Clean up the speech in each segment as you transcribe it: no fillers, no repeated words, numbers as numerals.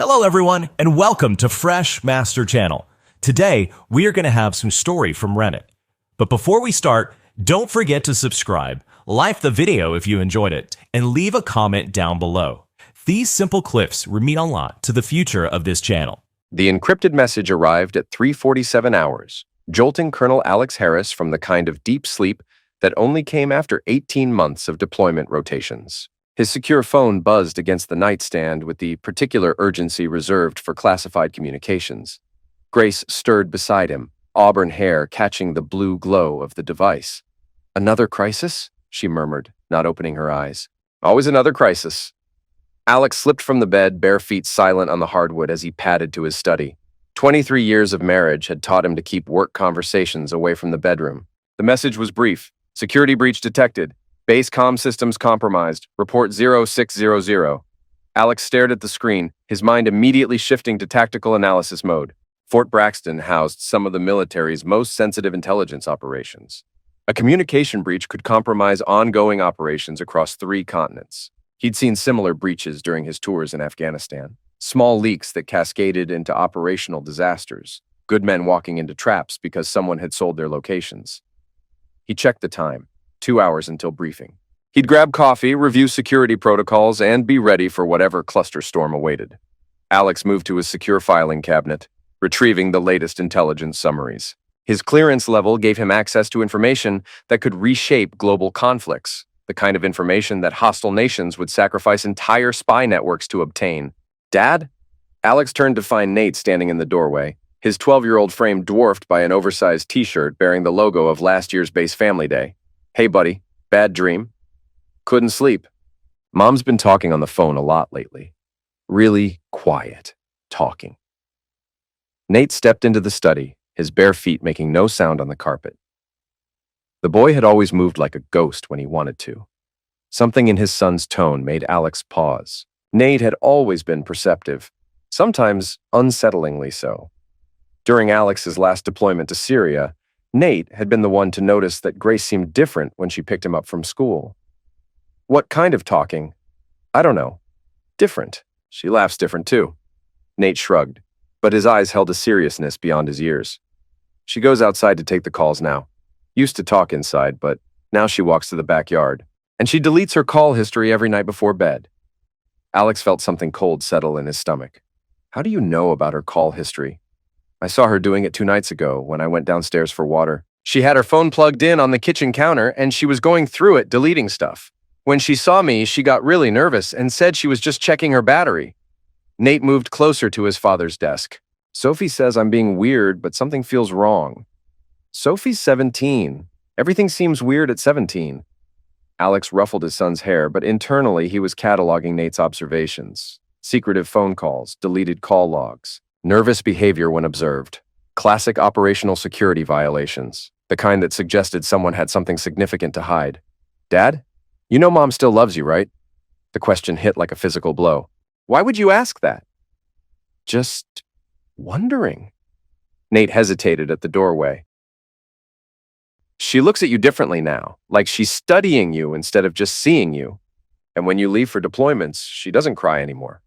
Hello everyone, and welcome to Fresh Master Channel. Today, we are going to have some story from Reddit. But before we start, don't forget to subscribe, like the video if you enjoyed it, and leave a comment down below. These simple clips mean a lot to the future of this channel. The encrypted message arrived at 3:47 hours, jolting Colonel Alex Harris from the kind of deep sleep that only came after 18 months of deployment rotations. His secure phone buzzed against the nightstand with the particular urgency reserved for classified communications. Grace stirred beside him, auburn hair catching the blue glow of the device. "Another crisis?" she murmured, not opening her eyes. "Always another crisis." Alex slipped from the bed, bare feet silent on the hardwood as he padded to his study. 23 years of marriage had taught him to keep work conversations away from the bedroom. The message was brief. "Security breach detected. Base comm systems compromised. Report 0600. Alex stared at the screen, his mind immediately shifting to tactical analysis mode. Fort Braxton housed some of the military's most sensitive intelligence operations. A communication breach could compromise ongoing operations across 3 continents. He'd seen similar breaches during his tours in Afghanistan. Small leaks that cascaded into operational disasters. Good men walking into traps because someone had sold their locations. He checked the time. 2 hours until briefing. He'd grab coffee, review security protocols, and be ready for whatever cluster storm awaited. Alex moved to his secure filing cabinet, retrieving the latest intelligence summaries. His clearance level gave him access to information that could reshape global conflicts, the kind of information that hostile nations would sacrifice entire spy networks to obtain. "Dad?" Alex turned to find Nate standing in the doorway, his 12-year-old frame dwarfed by an oversized t-shirt bearing the logo of last year's base family day. "Hey, buddy. Bad dream?" "Couldn't sleep. Mom's been talking on the phone a lot lately. Really quiet talking." Nate stepped into the study, his bare feet making no sound on the carpet. The boy had always moved like a ghost when he wanted to. Something in his son's tone made Alex pause. Nate had always been perceptive, sometimes unsettlingly so. During Alex's last deployment to Syria, Nate had been the one to notice that Grace seemed different when she picked him up from school. "What kind of talking?" "I don't know. Different. She laughs different too." Nate shrugged, but his eyes held a seriousness beyond his ears. "She goes outside to take the calls now. Used to talk inside, but now she walks to the backyard. And she deletes her call history every night before bed." Alex felt something cold settle in his stomach. "How do you know about her call history?" "I saw her doing it 2 nights ago when I went downstairs for water. She had her phone plugged in on the kitchen counter and she was going through it, deleting stuff. When she saw me, she got really nervous and said she was just checking her battery." Nate moved closer to his father's desk. "Sophie says I'm being weird, but something feels wrong." "Sophie's 17. Everything seems weird at 17. Alex ruffled his son's hair, but internally he was cataloging Nate's observations. Secretive phone calls, deleted call logs. Nervous behavior when observed. Classic operational security violations, the kind that suggested someone had something significant to hide. "Dad, you know Mom still loves you, right?" The question hit like a physical blow. "Why would you ask that?" "Just wondering." Nate hesitated at the doorway. "She looks at you differently now, like she's studying you instead of just seeing you. And when you leave for deployments, she doesn't cry anymore."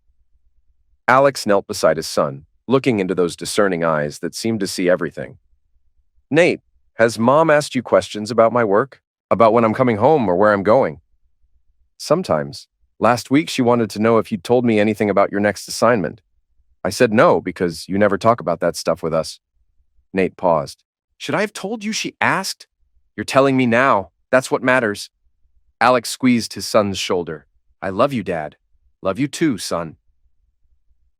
Alex knelt beside his son, looking into those discerning eyes that seemed to see everything. "Nate, has Mom asked you questions about my work? About when I'm coming home or where I'm going?" "Sometimes. Last week she wanted to know if you'd told me anything about your next assignment. I said no because you never talk about that stuff with us." Nate paused. "Should I have told you she asked?" "You're telling me now. That's what matters." Alex squeezed his son's shoulder. "I love you, Dad. Love you too, son."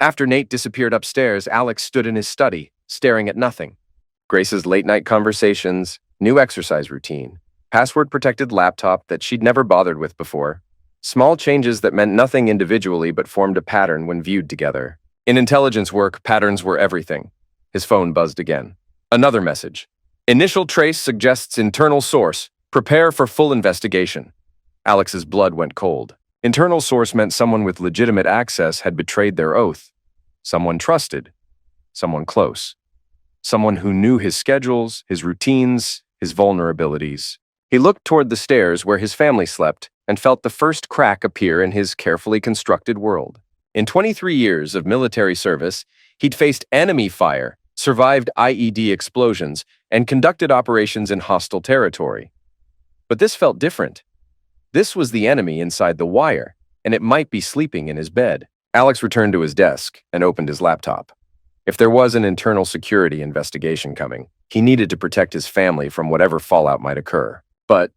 After Nate disappeared upstairs, Alex stood in his study, staring at nothing. Grace's late-night conversations, new exercise routine, password-protected laptop that she'd never bothered with before. Small changes that meant nothing individually but formed a pattern when viewed together. In intelligence work, patterns were everything. His phone buzzed again. Another message. "Initial trace suggests internal source. Prepare for full investigation." Alex's blood went cold. Internal source meant someone with legitimate access had betrayed their oath. Someone trusted. Someone close. Someone who knew his schedules, his routines, his vulnerabilities. He looked toward the stairs where his family slept and felt the first crack appear in his carefully constructed world. In 23 years of military service, he'd faced enemy fire, survived IED explosions, and conducted operations in hostile territory. But this felt different. This was the enemy inside the wire, and it might be sleeping in his bed. Alex returned to his desk and opened his laptop. If there was an internal security investigation coming, he needed to protect his family from whatever fallout might occur. But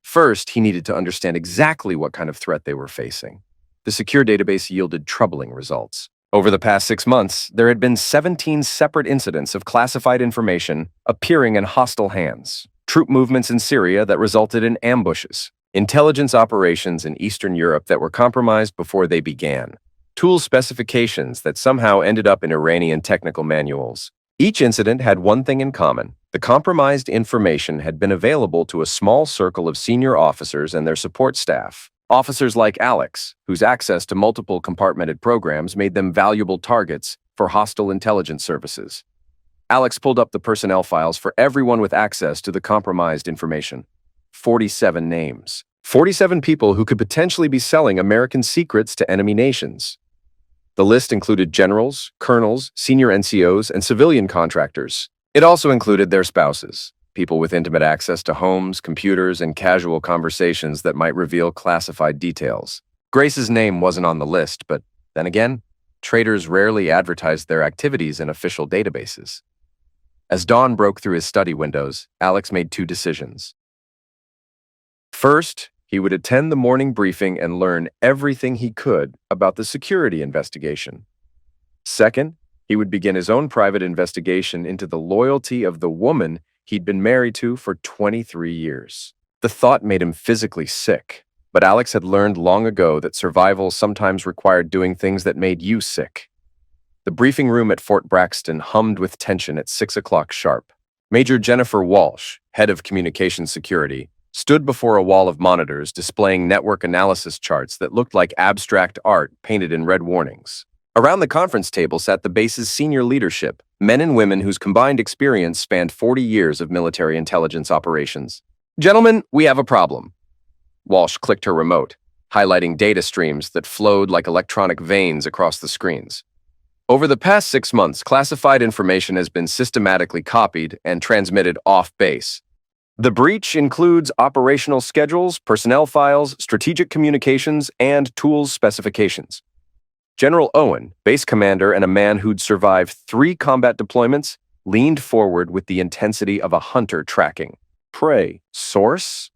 first, he needed to understand exactly what kind of threat they were facing. The secure database yielded troubling results. Over the past 6 months, there had been 17 separate incidents of classified information appearing in hostile hands. Troop movements in Syria that resulted in ambushes. Intelligence operations in Eastern Europe that were compromised before they began. Tool specifications that somehow ended up in Iranian technical manuals. Each incident had one thing in common. The compromised information had been available to a small circle of senior officers and their support staff. Officers like Alex, whose access to multiple compartmented programs made them valuable targets for hostile intelligence services. Alex pulled up the personnel files for everyone with access to the compromised information. 47 names. 47 people who could potentially be selling American secrets to enemy nations. The list included generals, colonels, senior NCOs, and civilian contractors. It also included their spouses, people with intimate access to homes, computers, and casual conversations that might reveal classified details. Grace's name wasn't on the list, but then again, traders rarely advertised their activities in official databases. As dawn broke through his study windows, Alex made 2 decisions. First, he would attend the morning briefing and learn everything he could about the security investigation. Second, he would begin his own private investigation into the loyalty of the woman he'd been married to for 23 years. The thought made him physically sick, but Alex had learned long ago that survival sometimes required doing things that made you sick. The briefing room at Fort Braxton hummed with tension at 6 o'clock sharp. Major Jennifer Walsh, head of communications security, stood before a wall of monitors displaying network analysis charts that looked like abstract art painted in red warnings. Around the conference table sat the base's senior leadership, men and women whose combined experience spanned 40 years of military intelligence operations. "Gentlemen, we have a problem." Walsh clicked her remote, highlighting data streams that flowed like electronic veins across the screens. Over the past 6 months, classified information has been systematically copied and transmitted off-base. The breach includes operational schedules, personnel files, strategic communications, and tools specifications. General Owen, base commander and a man who'd survived 3 combat deployments, leaned forward with the intensity of a hunter tracking. "Pray, source?"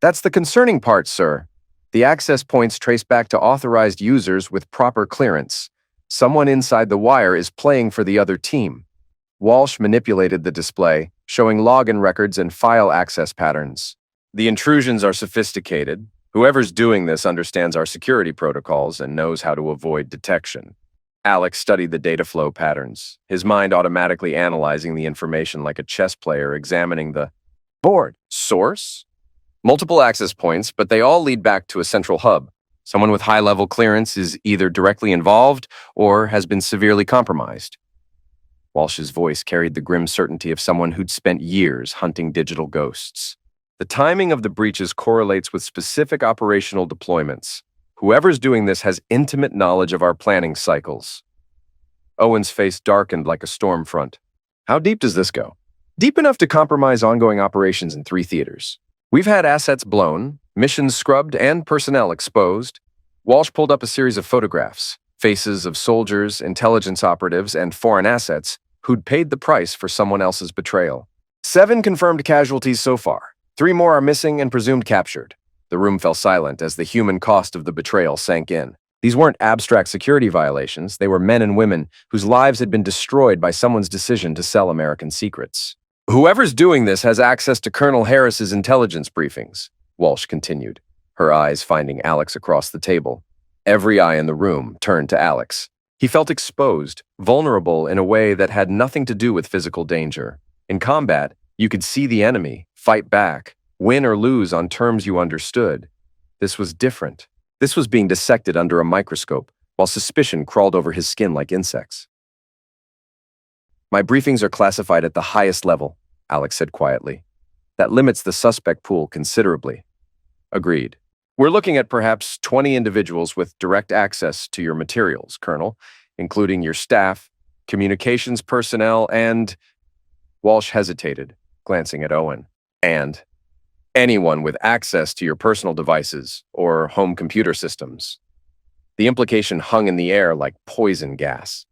"That's the concerning part, sir. The access points trace back to authorized users with proper clearance. Someone inside the wire is playing for the other team." Walsh manipulated the display, showing login records and file access patterns. "The intrusions are sophisticated. Whoever's doing this understands our security protocols and knows how to avoid detection." Alex studied the data flow patterns, his mind automatically analyzing the information like a chess player examining the board. "Source?" "Multiple access points, but they all lead back to a central hub. Someone with high-level clearance is either directly involved or has been severely compromised." Walsh's voice carried the grim certainty of someone who'd spent years hunting digital ghosts. "The timing of the breaches correlates with specific operational deployments. Whoever's doing this has intimate knowledge of our planning cycles." Owen's face darkened like a storm front. "How deep does this go?" "Deep enough to compromise ongoing operations in 3 theaters. We've had assets blown, missions scrubbed, and personnel exposed." Walsh pulled up a series of photographs, faces of soldiers, intelligence operatives, and foreign assets who'd paid the price for someone else's betrayal. 7 confirmed casualties so far. 3 more are missing and presumed captured. The room fell silent as the human cost of the betrayal sank in. These weren't abstract security violations. They were men and women whose lives had been destroyed by someone's decision to sell American secrets. "Whoever's doing this has access to Colonel Harris's intelligence briefings," Walsh continued, her eyes finding Alex across the table. Every eye in the room turned to Alex. He felt exposed, vulnerable in a way that had nothing to do with physical danger. In combat, you could see the enemy, fight back, win or lose on terms you understood. This was different. This was being dissected under a microscope, while suspicion crawled over his skin like insects. "My briefings are classified at the highest level," Alex said quietly. "That limits the suspect pool considerably." "Agreed. We're looking at perhaps 20 individuals with direct access to your materials, Colonel, including your staff, communications personnel, and— Walsh hesitated, glancing at Owen. And anyone with access to your personal devices or home computer systems. The implication hung in the air like poison gas.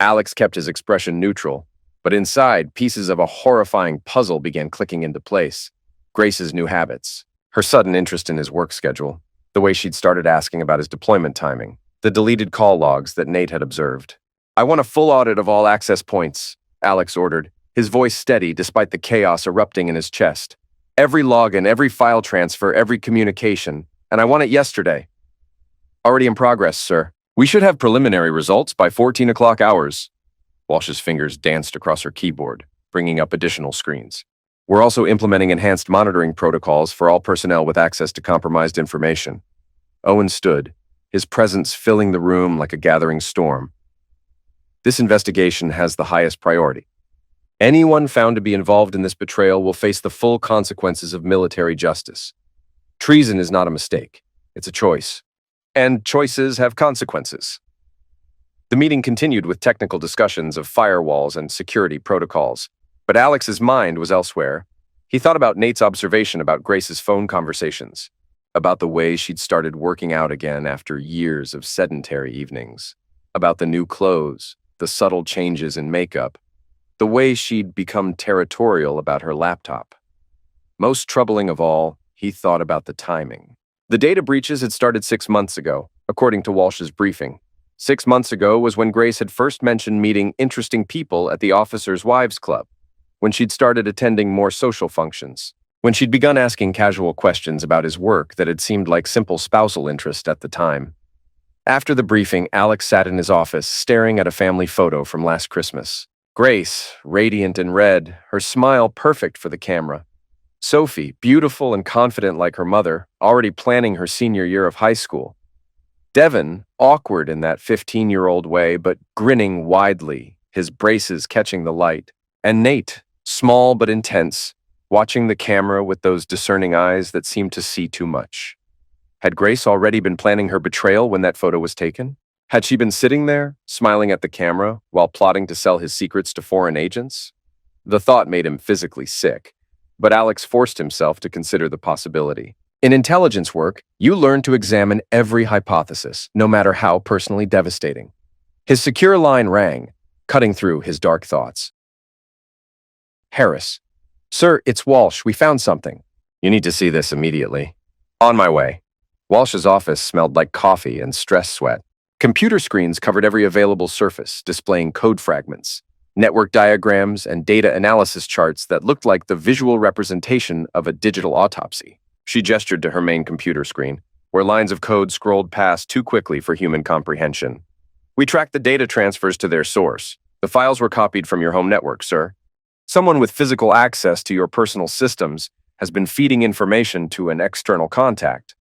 Alex kept his expression neutral, but inside, pieces of a horrifying puzzle began clicking into place. Grace's new habits, her sudden interest in his work schedule, the way she'd started asking about his deployment timing, the deleted call logs that Nate had observed. "I want a full audit of all access points," Alex ordered, his voice steady despite the chaos erupting in his chest. "Every login, every file transfer, every communication, and I want it yesterday." "Already in progress, sir. We should have preliminary results by 14 o'clock hours." Walsh's fingers danced across her keyboard, bringing up additional screens. "We're also implementing enhanced monitoring protocols for all personnel with access to compromised information." Owen stood, his presence filling the room like a gathering storm. "This investigation has the highest priority. Anyone found to be involved in this betrayal will face the full consequences of military justice. Treason is not a mistake. It's a choice. And choices have consequences." The meeting continued with technical discussions of firewalls and security protocols, but Alex's mind was elsewhere. He thought about Nate's observation about Grace's phone conversations, about the way she'd started working out again after years of sedentary evenings, about the new clothes, the subtle changes in makeup, the way she'd become territorial about her laptop. Most troubling of all, he thought about the timing. The data breaches had started 6 months ago, according to Walsh's briefing. 6 months ago was when Grace had first mentioned meeting interesting people at the Officers' Wives Club, when she'd started attending more social functions, when she'd begun asking casual questions about his work that had seemed like simple spousal interest at the time. After the briefing, Alex sat in his office, staring at a family photo from last Christmas. Grace, radiant in red, her smile perfect for the camera. Sophie, beautiful and confident like her mother, already planning her senior year of high school. Devon, awkward in that 15-year-old way, but grinning widely, his braces catching the light. And Nate, small but intense, watching the camera with those discerning eyes that seemed to see too much. Had Grace already been planning her betrayal when that photo was taken? Had she been sitting there, smiling at the camera, while plotting to sell his secrets to foreign agents? The thought made him physically sick, but Alex forced himself to consider the possibility. In intelligence work, you learn to examine every hypothesis, no matter how personally devastating. His secure line rang, cutting through his dark thoughts. "Harris. Sir, it's Walsh. We found something." "You need to see this immediately." "On my way." Walsh's office smelled like coffee and stress sweat. Computer screens covered every available surface, displaying code fragments, network diagrams, and data analysis charts that looked like the visual representation of a digital autopsy. She gestured to her main computer screen, where lines of code scrolled past too quickly for human comprehension. "We tracked the data transfers to their source. The files were copied from your home network, sir. Someone with physical access to your personal systems has been feeding information to an external contact."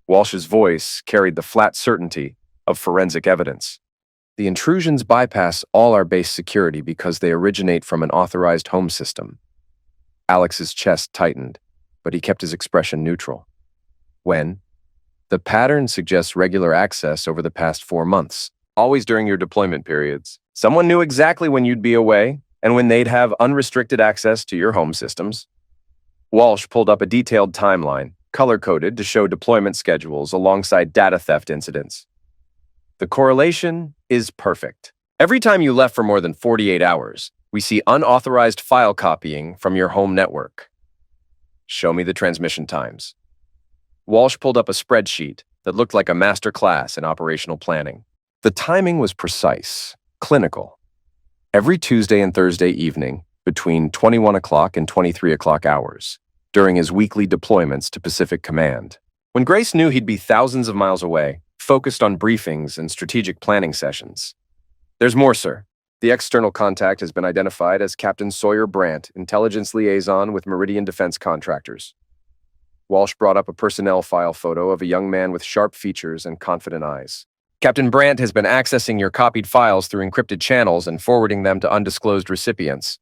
Walsh's voice carried the flat certainty of forensic evidence. "The intrusions bypass all our base security because they originate from an authorized home system." Alex's chest tightened, but he kept his expression neutral. "When?" "The pattern suggests regular access over the past 4 months, always during your deployment periods. Someone knew exactly when you'd be away and when they'd have unrestricted access to your home systems." Walsh pulled up a detailed timeline, color-coded to show deployment schedules alongside data theft incidents. "The correlation is perfect. Every time you left for more than 48 hours, we see unauthorized file copying from your home network." "Show me the transmission times." Walsh pulled up a spreadsheet that looked like a master class in operational planning. The timing was precise, clinical. Every Tuesday and Thursday evening, between 21 o'clock and 23 o'clock hours, during his weekly deployments to Pacific Command. When Grace knew he'd be thousands of miles away, focused on briefings and strategic planning sessions. "There's more, sir. The external contact has been identified as Captain Sawyer Brandt, intelligence liaison with Meridian Defense Contractors." Walsh brought up a personnel file photo of a young man with sharp features and confident eyes. "Captain Brandt has been accessing your copied files through encrypted channels and forwarding them to undisclosed recipients."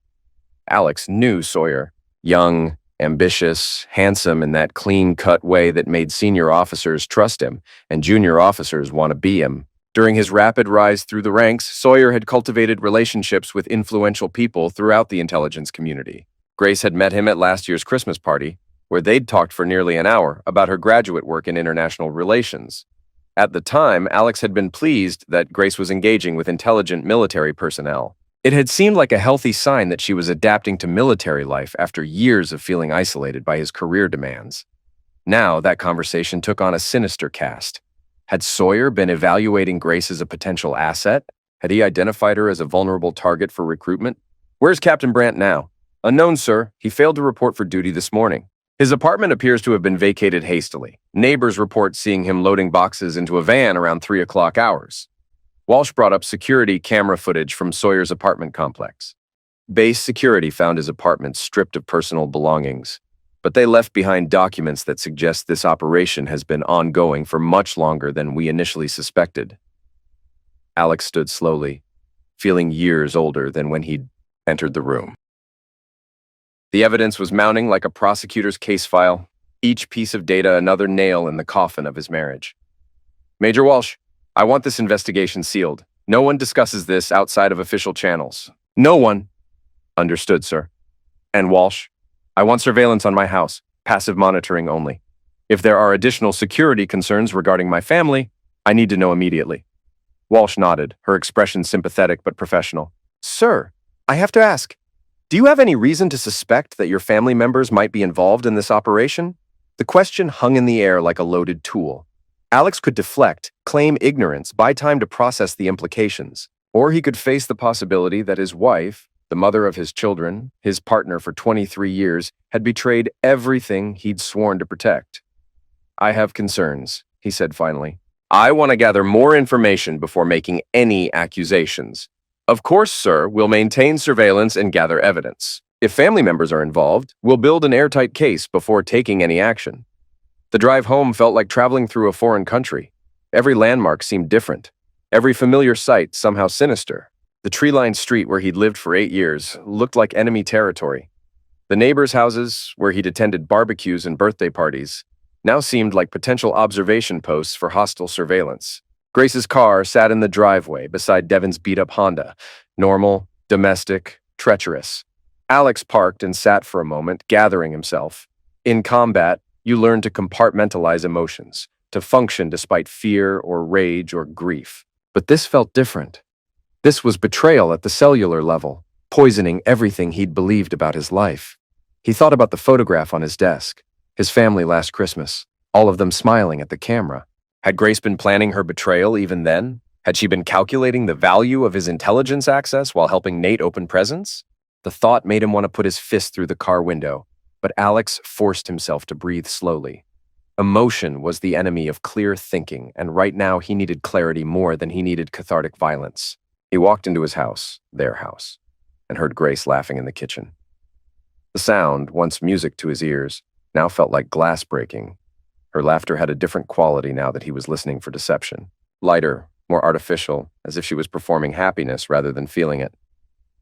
Alex knew Sawyer, young, Ambitious, handsome in that clean-cut way that made senior officers trust him and junior officers want to be him. During his rapid rise through the ranks, Sawyer had cultivated relationships with influential people throughout the intelligence community. Grace had met him at last year's Christmas party, where they'd talked for nearly an hour about her graduate work in international relations. At the time, Alex had been pleased that Grace was engaging with intelligent military personnel. It had seemed like a healthy sign that she was adapting to military life after years of feeling isolated by his career demands. Now, that conversation took on a sinister cast. Had Sawyer been evaluating Grace as a potential asset? Had he identified her as a vulnerable target for recruitment? "Where's Captain Brandt now?" "Unknown, sir. He failed to report for duty this morning. His apartment appears to have been vacated hastily. Neighbors report seeing him loading boxes into a van around 3 o'clock hours." Walsh brought up security camera footage from Sawyer's apartment complex. Base security found his apartment stripped of personal belongings, but they left behind documents that suggest this operation has been ongoing for much longer than we initially suspected. Alex stood slowly, feeling years older than when he'd entered the room. The evidence was mounting like a prosecutor's case file, each piece of data another nail in the coffin of his marriage. "Major Walsh, I want this investigation sealed. No one discusses this outside of official channels. No one." "Understood, sir." "And Walsh, I want surveillance on my house, passive monitoring only. If there are additional security concerns regarding my family, I need to know immediately." Walsh nodded, her expression sympathetic but professional. "Sir, I have to ask, do you have any reason to suspect that your family members might be involved in this operation?" The question hung in the air like a loaded tool. Alex could deflect, claim ignorance, buy time to process the implications, or he could face the possibility that his wife, the mother of his children, his partner for 23 years, had betrayed everything he'd sworn to protect. "I have concerns," he said finally. "I want to gather more information before making any accusations. Of course, sir, we'll maintain surveillance and gather evidence. If family members are involved, we'll build an airtight case before taking any action." The drive home felt like traveling through a foreign country. Every landmark seemed different. Every familiar sight somehow sinister. The tree-lined street where he'd lived for 8 years looked like enemy territory. The neighbors' houses, where he'd attended barbecues and birthday parties, now seemed like potential observation posts for hostile surveillance. Grace's car sat in the driveway beside Devin's beat-up Honda. Normal, domestic, treacherous. Alex parked and sat for a moment, gathering himself. In combat, you learn to compartmentalize emotions, to function despite fear or rage or grief. But this felt different. This was betrayal at the cellular level, poisoning everything he'd believed about his life. He thought about the photograph on his desk, his family last Christmas, all of them smiling at the camera. Had Grace been planning her betrayal even then? Had she been calculating the value of his intelligence access while helping Nate open presents? The thought made him want to put his fist through the car window, but Alex forced himself to breathe slowly. Emotion was the enemy of clear thinking, and right now he needed clarity more than he needed cathartic violence. He walked into his house, their house, and heard Grace laughing in the kitchen. The sound, once music to his ears, now felt like glass breaking. Her laughter had a different quality now that he was listening for deception. Lighter, more artificial, as if she was performing happiness rather than feeling it.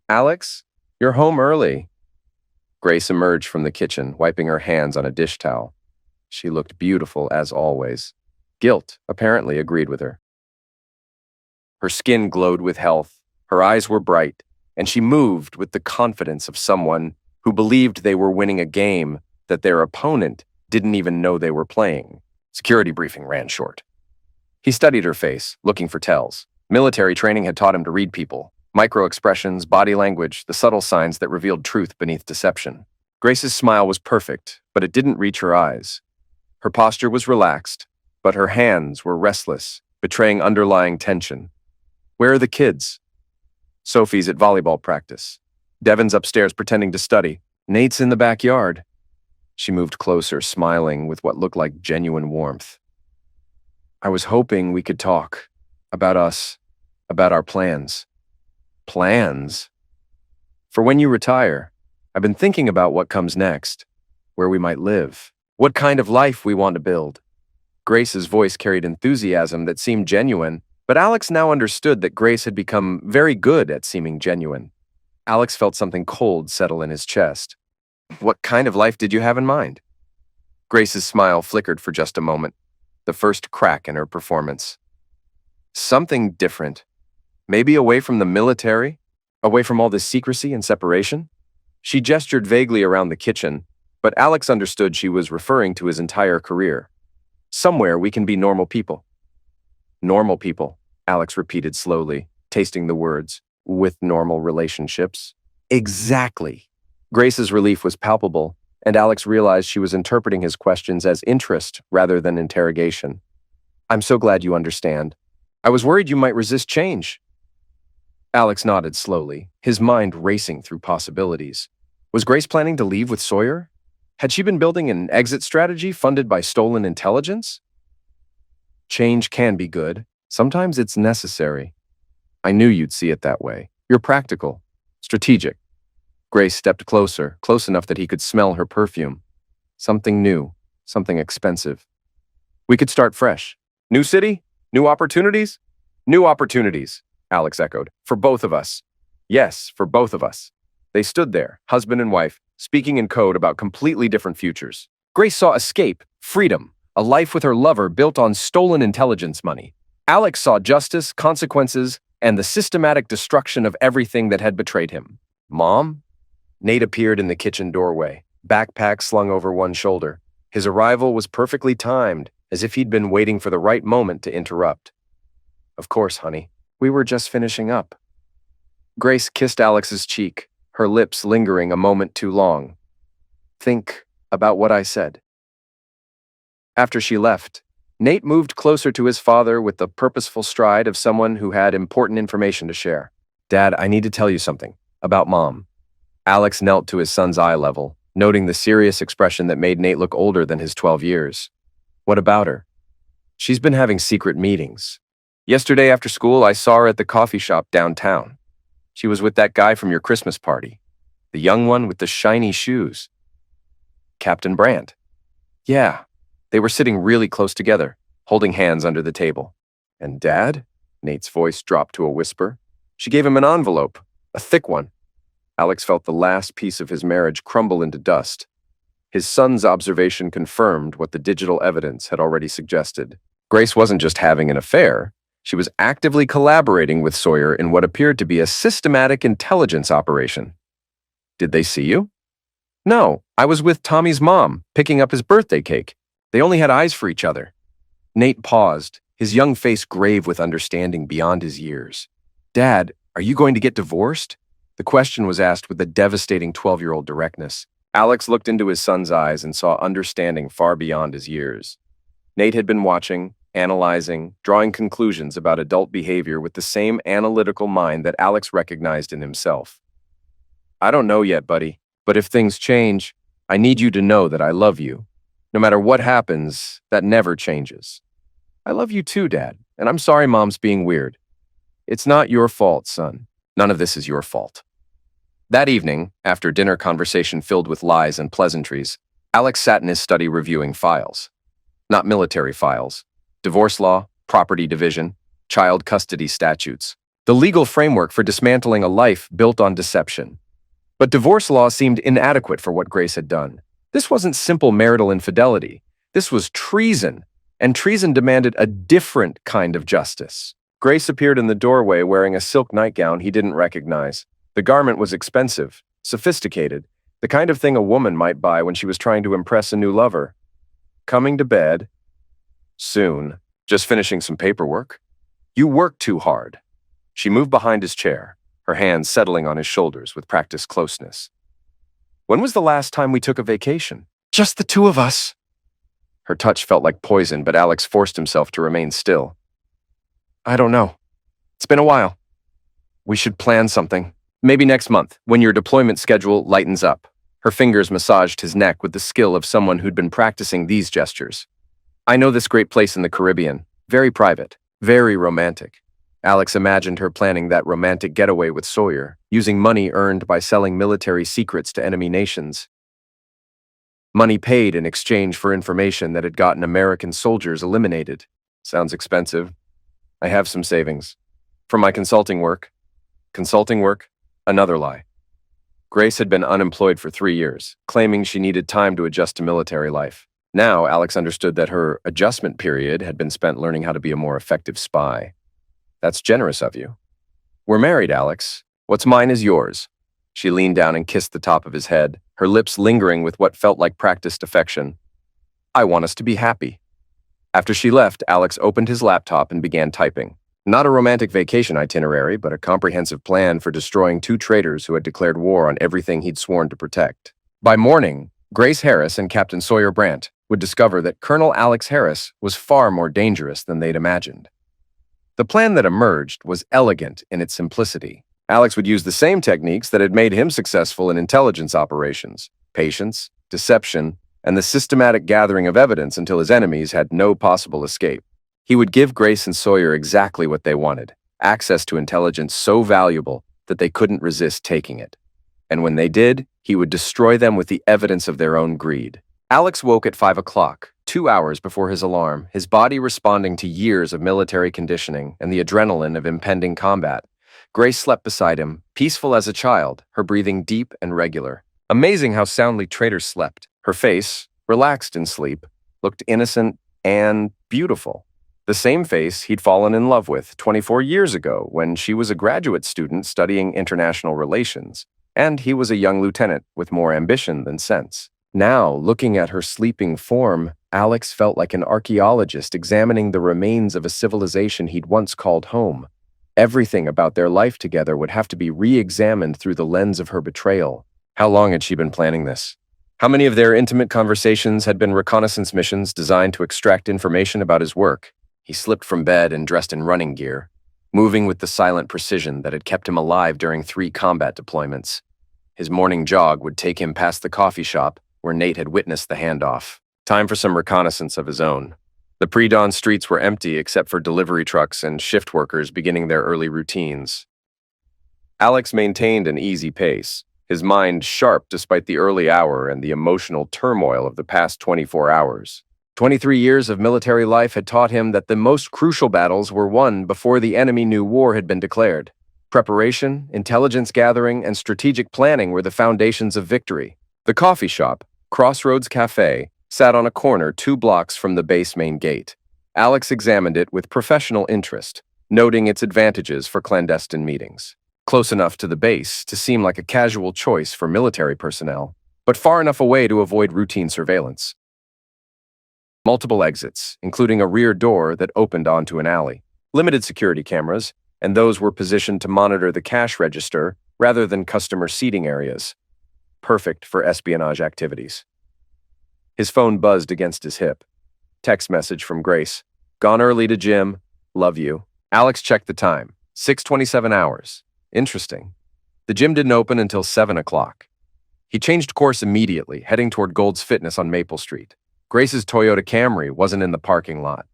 "Alex, you're home early." Grace emerged from the kitchen, wiping her hands on a dish towel. She looked beautiful as always. Guilt apparently agreed with her. Her skin glowed with health, her eyes were bright, and she moved with the confidence of someone who believed they were winning a game that their opponent didn't even know they were playing. Security briefing ran short. He studied her face, looking for tells. Military training had taught him to read people. Micro-expressions, body language, the subtle signs that revealed truth beneath deception. Grace's smile was perfect, but it didn't reach her eyes. Her posture was relaxed, but her hands were restless, betraying underlying tension. "Where are the kids?" "Sophie's at volleyball practice. Devin's upstairs pretending to study. Nate's in the backyard." She moved closer, smiling with what looked like genuine warmth. "I was hoping we could talk. About us. About our plans." "Plans?" "For when you retire. I've been thinking about what comes next. Where we might live. What kind of life we want to build." Grace's voice carried enthusiasm that seemed genuine, but Alex now understood that Grace had become very good at seeming genuine. Alex felt something cold settle in his chest. What kind of life did you have in mind? Grace's smile flickered for just a moment, the first crack in her performance. Something different. Maybe away from the military? Away from all this secrecy and separation? She gestured vaguely around the kitchen, but Alex understood she was referring to his entire career. Somewhere we can be normal people. Normal people, Alex repeated slowly, tasting the words, with normal relationships. Exactly. Grace's relief was palpable, and Alex realized she was interpreting his questions as interest rather than interrogation. I'm so glad you understand. I was worried you might resist change. Alex nodded slowly, his mind racing through possibilities. Was Grace planning to leave with Sawyer? Had she been building an exit strategy funded by stolen intelligence? Change can be good. Sometimes it's necessary. I knew you'd see it that way. You're practical, strategic. Grace stepped closer, close enough that he could smell her perfume. Something new, something expensive. We could start fresh. New city? New opportunities? New opportunities, Alex echoed. For both of us. Yes, for both of us. They stood there, husband and wife, speaking in code about completely different futures. Grace saw escape, freedom, a life with her lover built on stolen intelligence money. Alex saw justice, consequences, and the systematic destruction of everything that had betrayed him. Mom? Nate appeared in the kitchen doorway, backpack slung over one shoulder. His arrival was perfectly timed, as if he'd been waiting for the right moment to interrupt. Of course, honey. We were just finishing up. Grace kissed Alex's cheek, her lips lingering a moment too long. Think about what I said. After she left, Nate moved closer to his father with the purposeful stride of someone who had important information to share. Dad, I need to tell you something about Mom. Alex knelt to his son's eye level, noting the serious expression that made Nate look older than his 12 years. What about her? She's been having secret meetings. Yesterday after school, I saw her at the coffee shop downtown. She was with that guy from your Christmas party, the young one with the shiny shoes. Captain Brandt. Yeah, they were sitting really close together, holding hands under the table. And Dad? Nate's voice dropped to a whisper. She gave him an envelope, a thick one. Alex felt the last piece of his marriage crumble into dust. His son's observation confirmed what the digital evidence had already suggested. Grace wasn't just having an affair. She was actively collaborating with Sawyer in what appeared to be a systematic intelligence operation. Did they see you? No, I was with Tommy's mom, picking up his birthday cake. They only had eyes for each other. Nate paused, his young face grave with understanding beyond his years. Dad, are you going to get divorced? The question was asked with a devastating 12-year-old directness. Alex looked into his son's eyes and saw understanding far beyond his years. Nate had been watching, analyzing, drawing conclusions about adult behavior with the same analytical mind that Alex recognized in himself. I don't know yet, buddy, but if things change, I need you to know that I love you. No matter what happens, that never changes. I love you too, Dad, and I'm sorry Mom's being weird. It's not your fault, son. None of this is your fault. That evening, after dinner conversation filled with lies and pleasantries, Alex sat in his study reviewing files. Not military files. Divorce law, property division, child custody statutes. The legal framework for dismantling a life built on deception. But divorce law seemed inadequate for what Grace had done. This wasn't simple marital infidelity. This was treason, and treason demanded a different kind of justice. Grace appeared in the doorway wearing a silk nightgown he didn't recognize. The garment was expensive, sophisticated, the kind of thing a woman might buy when she was trying to impress a new lover. Coming to bed? Soon. Just finishing some paperwork? You work too hard. She moved behind his chair, her hands settling on his shoulders with practiced closeness. When was the last time we took a vacation? Just the two of us. Her touch felt like poison, but Alex forced himself to remain still. I don't know. It's been a while. We should plan something. Maybe next month, when your deployment schedule lightens up. Her fingers massaged his neck with the skill of someone who'd been practicing these gestures. I know this great place in the Caribbean. Very private. Very romantic. Alex imagined her planning that romantic getaway with Sawyer, using money earned by selling military secrets to enemy nations. Money paid in exchange for information that had gotten American soldiers eliminated. Sounds expensive. I have some savings. From my consulting work. Consulting work? Another lie. Grace had been unemployed for 3 years, claiming she needed time to adjust to military life. Now, Alex understood that her adjustment period had been spent learning how to be a more effective spy. That's generous of you. We're married, Alex. What's mine is yours. She leaned down and kissed the top of his head, her lips lingering with what felt like practiced affection. I want us to be happy. After she left, Alex opened his laptop and began typing. Not a romantic vacation itinerary, but a comprehensive plan for destroying 2 traitors who had declared war on everything he'd sworn to protect. By morning, Grace Harris and Captain Sawyer Brandt would discover that Colonel Alex Harris was far more dangerous than they'd imagined. The plan that emerged was elegant in its simplicity. Alex would use the same techniques that had made him successful in intelligence operations: patience, deception, and the systematic gathering of evidence until his enemies had no possible escape. He would give Grace and Sawyer exactly what they wanted: access to intelligence so valuable that they couldn't resist taking it. And when they did, he would destroy them with the evidence of their own greed. Alex woke at 5 o'clock, 2 hours before his alarm, his body responding to years of military conditioning and the adrenaline of impending combat. Grace slept beside him, peaceful as a child, her breathing deep and regular. Amazing how soundly traitors slept. Her face, relaxed in sleep, looked innocent and beautiful. The same face he'd fallen in love with 24 years ago when she was a graduate student studying international relations, and he was a young lieutenant with more ambition than sense. Now, looking at her sleeping form, Alex felt like an archaeologist examining the remains of a civilization he'd once called home. Everything about their life together would have to be re-examined through the lens of her betrayal. How long had she been planning this? How many of their intimate conversations had been reconnaissance missions designed to extract information about his work? He slipped from bed and dressed in running gear, moving with the silent precision that had kept him alive during 3 combat deployments. His morning jog would take him past the coffee shop where Nate had witnessed the handoff. Time for some reconnaissance of his own. The pre-dawn streets were empty except for delivery trucks and shift workers beginning their early routines. Alex maintained an easy pace, his mind sharp despite the early hour and the emotional turmoil of the past 24 hours. 23 years of military life had taught him that the most crucial battles were won before the enemy knew war had been declared. Preparation, intelligence gathering, and strategic planning were the foundations of victory. The coffee shop, Crossroads Cafe, sat on a corner 2 blocks from the base main gate. Alex examined it with professional interest, noting its advantages for clandestine meetings. Close enough to the base to seem like a casual choice for military personnel, but far enough away to avoid routine surveillance. Multiple exits, including a rear door that opened onto an alley. Limited security cameras, and those were positioned to monitor the cash register rather than customer seating areas. Perfect for espionage activities. His phone buzzed against his hip. Text message from Grace. Gone early to gym. Love you. Alex checked the time. 6:27 hours. Interesting. The gym didn't open until 7 o'clock. He changed course immediately, heading toward Gold's Fitness on Maple Street. Grace's Toyota Camry wasn't in the parking lot.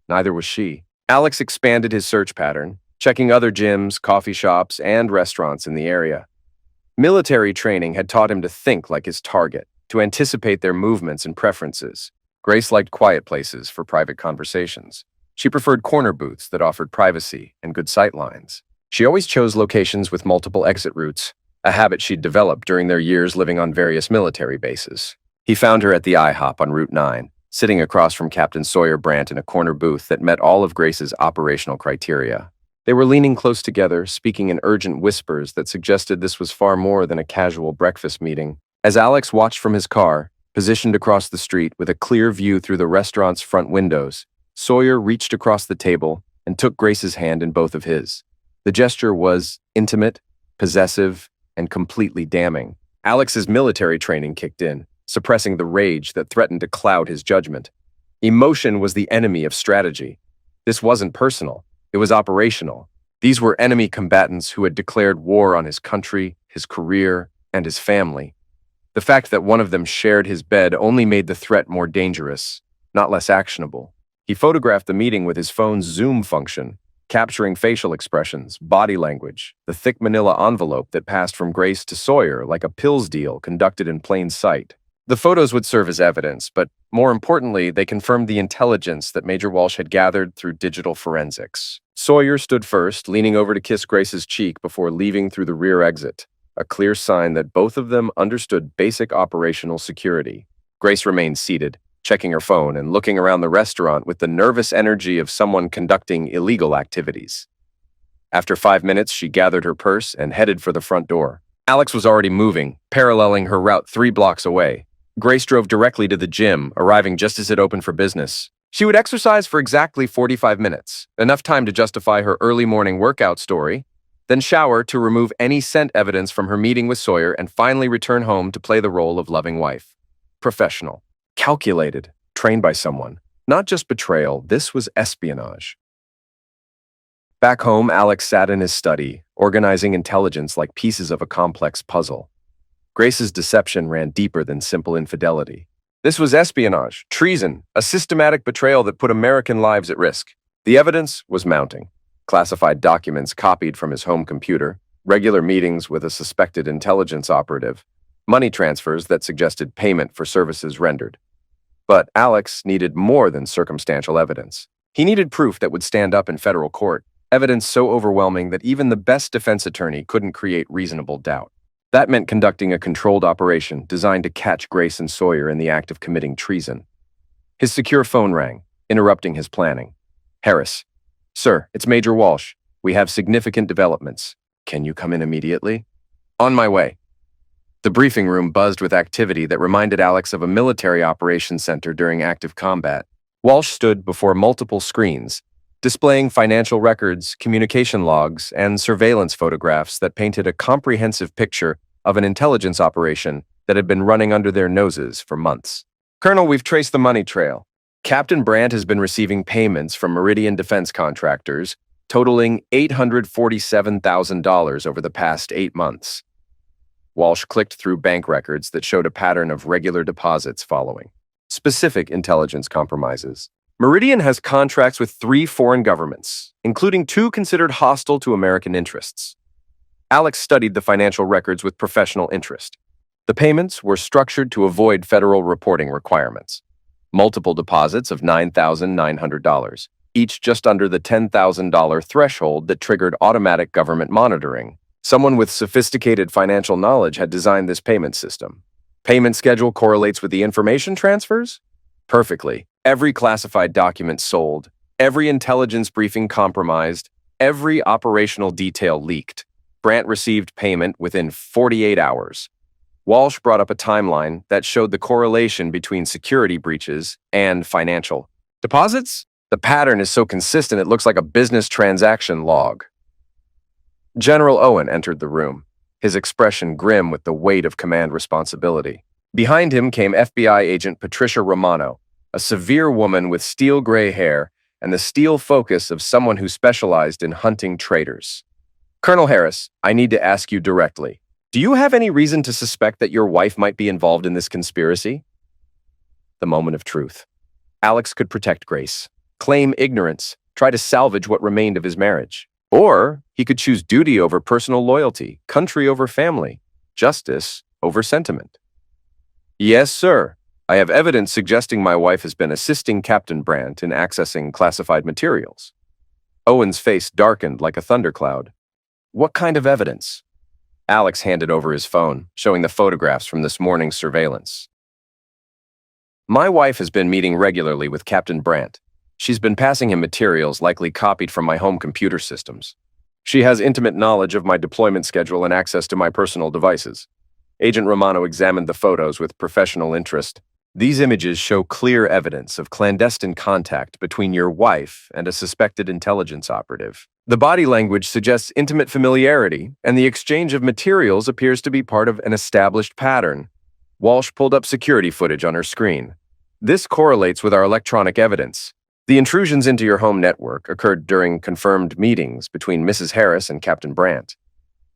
Neither was she. Alex expanded his search pattern, checking other gyms, coffee shops, and restaurants in the area. Military training had taught him to think like his target, to anticipate their movements and preferences. Grace liked quiet places for private conversations. She preferred corner booths that offered privacy and good sightlines. She always chose locations with multiple exit routes, a habit she'd developed during their years living on various military bases. He found her at the IHOP on Route 9, sitting across from Captain Sawyer Brandt in a corner booth that met all of Grace's operational criteria. They were leaning close together, speaking in urgent whispers that suggested this was far more than a casual breakfast meeting. As Alex watched from his car, positioned across the street with a clear view through the restaurant's front windows, Sawyer reached across the table and took Grace's hand in both of his. The gesture was intimate, possessive, and completely damning. Alex's military training kicked in, suppressing the rage that threatened to cloud his judgment. Emotion was the enemy of strategy. This wasn't personal. It was operational. These were enemy combatants who had declared war on his country, his career, and his family. The fact that one of them shared his bed only made the threat more dangerous, not less actionable. He photographed the meeting with his phone's zoom function, capturing facial expressions, body language, the thick manila envelope that passed from Grace to Sawyer like a pills deal conducted in plain sight. The photos would serve as evidence, but more importantly, they confirmed the intelligence that Major Walsh had gathered through digital forensics. Sawyer stood first, leaning over to kiss Grace's cheek before leaving through the rear exit. a clear sign that both of them understood basic operational security. Grace remained seated, checking her phone and looking around the restaurant with the nervous energy of someone conducting illegal activities. After 5 minutes, she gathered her purse and headed for the front door. Alex was already moving, paralleling her route 3 blocks away. Grace drove directly to the gym, arriving just as it opened for business. She would exercise for exactly 45 minutes, enough time to justify her early morning workout story, then shower to remove any scent evidence from her meeting with Sawyer, and finally return home to play the role of loving wife. Professional, calculated, trained by someone. Not just betrayal, this was espionage. Back home, Alex sat in his study, organizing intelligence like pieces of a complex puzzle. Grace's deception ran deeper than simple infidelity. This was espionage, treason, a systematic betrayal that put American lives at risk. The evidence was mounting. Classified documents copied from his home computer, regular meetings with a suspected intelligence operative, money transfers that suggested payment for services rendered. But Alex needed more than circumstantial evidence. He needed proof that would stand up in federal court, evidence so overwhelming that even the best defense attorney couldn't create reasonable doubt. That meant conducting a controlled operation designed to catch Grace and Sawyer in the act of committing treason. His secure phone rang, interrupting his planning. Harris. Sir, it's Major Walsh. We have significant developments. Can you come in immediately? On my way. The briefing room buzzed with activity that reminded Alex of a military operations center during active combat. Walsh stood before multiple screens, displaying financial records, communication logs, and surveillance photographs that painted a comprehensive picture of an intelligence operation that had been running under their noses for months. Colonel, we've traced the money trail. Captain Brandt has been receiving payments from Meridian defense contractors, totaling $847,000 over the past 8 months. Walsh clicked through bank records that showed a pattern of regular deposits following specific intelligence compromises. Meridian has contracts with 3 foreign governments, including 2 considered hostile to American interests. Alex studied the financial records with professional interest. The payments were structured to avoid federal reporting requirements. Multiple deposits of $9,900, each just under the $10,000 threshold that triggered automatic government monitoring. Someone with sophisticated financial knowledge had designed this payment system. Payment schedule correlates with the information transfers? Perfectly. Every classified document sold, every intelligence briefing compromised, every operational detail leaked. Brandt received payment within 48 hours. Walsh brought up a timeline that showed the correlation between security breaches and financial deposits. The pattern is so consistent it looks like a business transaction log. General Owen entered the room, his expression grim with the weight of command responsibility. Behind him came FBI agent Patricia Romano, a severe woman with steel gray hair and the steel focus of someone who specialized in hunting traitors. Colonel Harris, I need to ask you directly. Do you have any reason to suspect that your wife might be involved in this conspiracy? The moment of truth. Alex could protect Grace, claim ignorance, try to salvage what remained of his marriage. Or he could choose duty over personal loyalty, country over family, justice over sentiment. Yes, sir. I have evidence suggesting my wife has been assisting Captain Brandt in accessing classified materials. Owen's face darkened like a thundercloud. What kind of evidence? Alex handed over his phone, showing the photographs from this morning's surveillance. My wife has been meeting regularly with Captain Brandt. She's been passing him materials likely copied from my home computer systems. She has intimate knowledge of my deployment schedule and access to my personal devices. Agent Romano examined the photos with professional interest. These images show clear evidence of clandestine contact between your wife and a suspected intelligence operative. The body language suggests intimate familiarity, and the exchange of materials appears to be part of an established pattern. Walsh pulled up security footage on her screen. This correlates with our electronic evidence. The intrusions into your home network occurred during confirmed meetings between Mrs. Harris and Captain Brandt.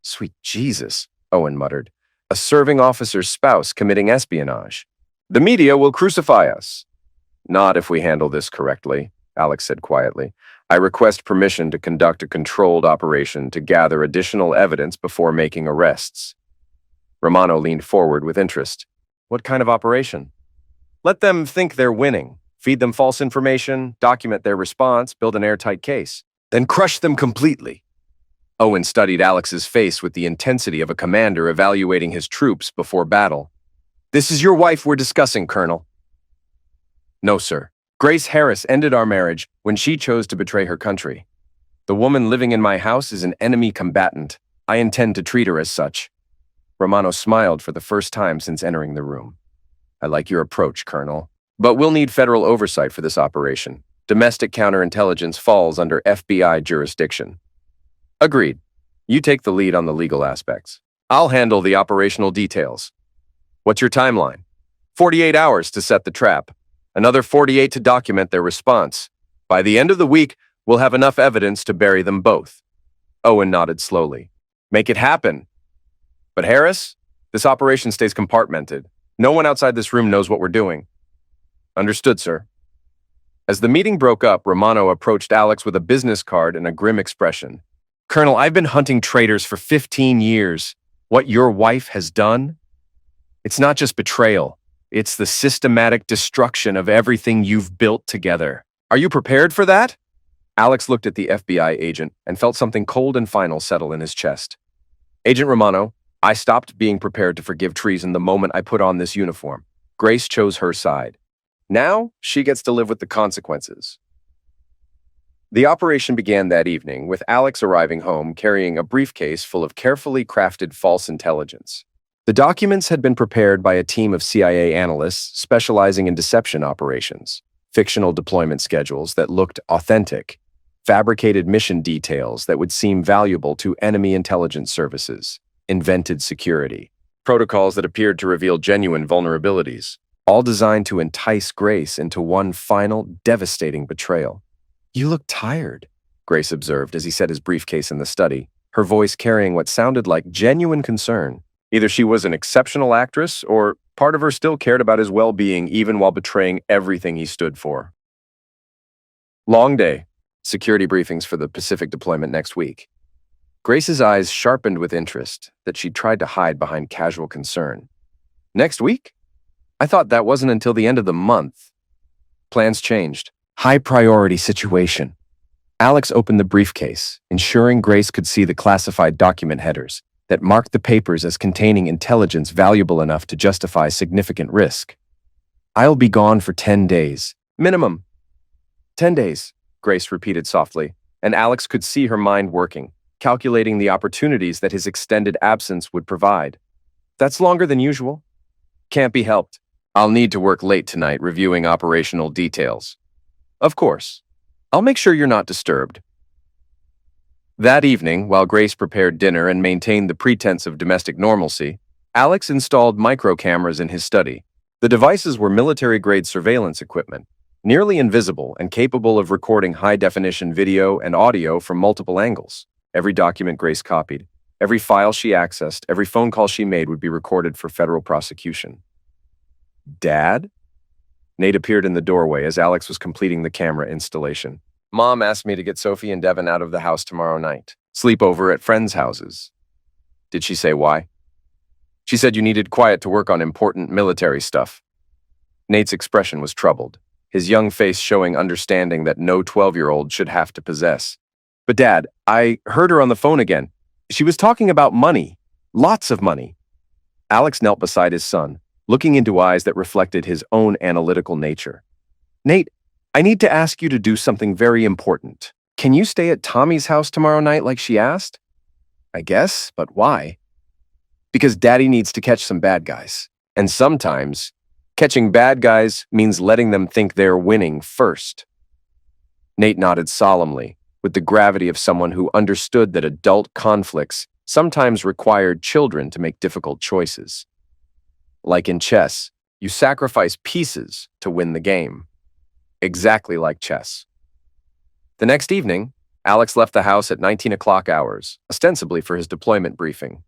Sweet Jesus, Owen muttered. A serving officer's spouse committing espionage. The media will crucify us. Not if we handle this correctly, Alex said quietly. I request permission to conduct a controlled operation to gather additional evidence before making arrests. Romano leaned forward with interest. What kind of operation? Let them think they're winning. Feed them false information, document their response, build an airtight case. Then crush them completely. Owen studied Alex's face with the intensity of a commander evaluating his troops before battle. "This is your wife we're discussing, Colonel." "No, sir. Grace Harris ended our marriage when she chose to betray her country. The woman living in my house is an enemy combatant. I intend to treat her as such." Romano smiled for the first time since entering the room. "I like your approach, Colonel. But we'll need federal oversight for this operation. Domestic counterintelligence falls under FBI jurisdiction." "Agreed. You take the lead on the legal aspects. I'll handle the operational details. What's your timeline?" 48 hours to set the trap. Another 48 to document their response. By the end of the week, we'll have enough evidence to bury them both." Owen nodded slowly. "Make it happen." "But Harris, this operation stays compartmented. No one outside this room knows what we're doing." "Understood, sir." As the meeting broke up, Romano approached Alex with a business card and a grim expression. "Colonel, I've been hunting traitors for 15 years. What your wife has done? It's not just betrayal. It's the systematic destruction of everything you've built together. Are you prepared for that?" Alex looked at the FBI agent and felt something cold and final settle in his chest. "Agent Romano, I stopped being prepared to forgive treason the moment I put on this uniform. Grace chose her side. Now, she gets to live with the consequences." The operation began that evening, with Alex arriving home carrying a briefcase full of carefully crafted false intelligence. The documents had been prepared by a team of CIA analysts specializing in deception operations, fictional deployment schedules that looked authentic, fabricated mission details that would seem valuable to enemy intelligence services, invented security, protocols that appeared to reveal genuine vulnerabilities, all designed to entice Grace into one final, devastating betrayal. "You look tired," Grace observed as he set his briefcase in the study, her voice carrying what sounded like genuine concern. Either she was an exceptional actress, or part of her still cared about his well-being even while betraying everything he stood for. Long day. Security briefings for the Pacific deployment next week. Grace's eyes sharpened with interest that she'd tried to hide behind casual concern. "Next week? I thought that wasn't until the end of the month." Plans changed. High-priority situation. Alex opened the briefcase, ensuring Grace could see the classified document headers that marked the papers as containing intelligence valuable enough to justify significant risk. "I'll be gone for 10 days. Minimum." 10 days, Grace repeated softly, and Alex could see her mind working, calculating the opportunities that his extended absence would provide. "That's longer than usual." "Can't be helped. I'll need to work late tonight reviewing operational details." "Of course. I'll make sure you're not disturbed." That evening, while Grace prepared dinner and maintained the pretense of domestic normalcy, Alex installed micro cameras in his study. The devices were military-grade surveillance equipment, nearly invisible and capable of recording high-definition video and audio from multiple angles. Every document Grace copied, every file she accessed, every phone call she made would be recorded for federal prosecution. "Dad?" Nate appeared in the doorway as Alex was completing the camera installation. "Mom asked me to get Sophie and Devin out of the house tomorrow night. Sleep over at friends' houses." "Did she say why?" "She said you needed quiet to work on important military stuff." Nate's expression was troubled, his young face showing understanding that no 12-year-old should have to possess. "But Dad, I heard her on the phone again. She was talking about money. Lots of money." Alex knelt beside his son, looking into eyes that reflected his own analytical nature. "Nate, I need to ask you to do something very important. Can you stay at Tommy's house tomorrow night like she asked?" "I guess, but why?" "Because Daddy needs to catch some bad guys. And sometimes, catching bad guys means letting them think they're winning first." Nate nodded solemnly, with the gravity of someone who understood that adult conflicts sometimes required children to make difficult choices. Like in chess, you sacrifice pieces to win the game. Exactly like chess. The next evening, Alex left the house at 19 o'clock hours, ostensibly for his deployment briefing.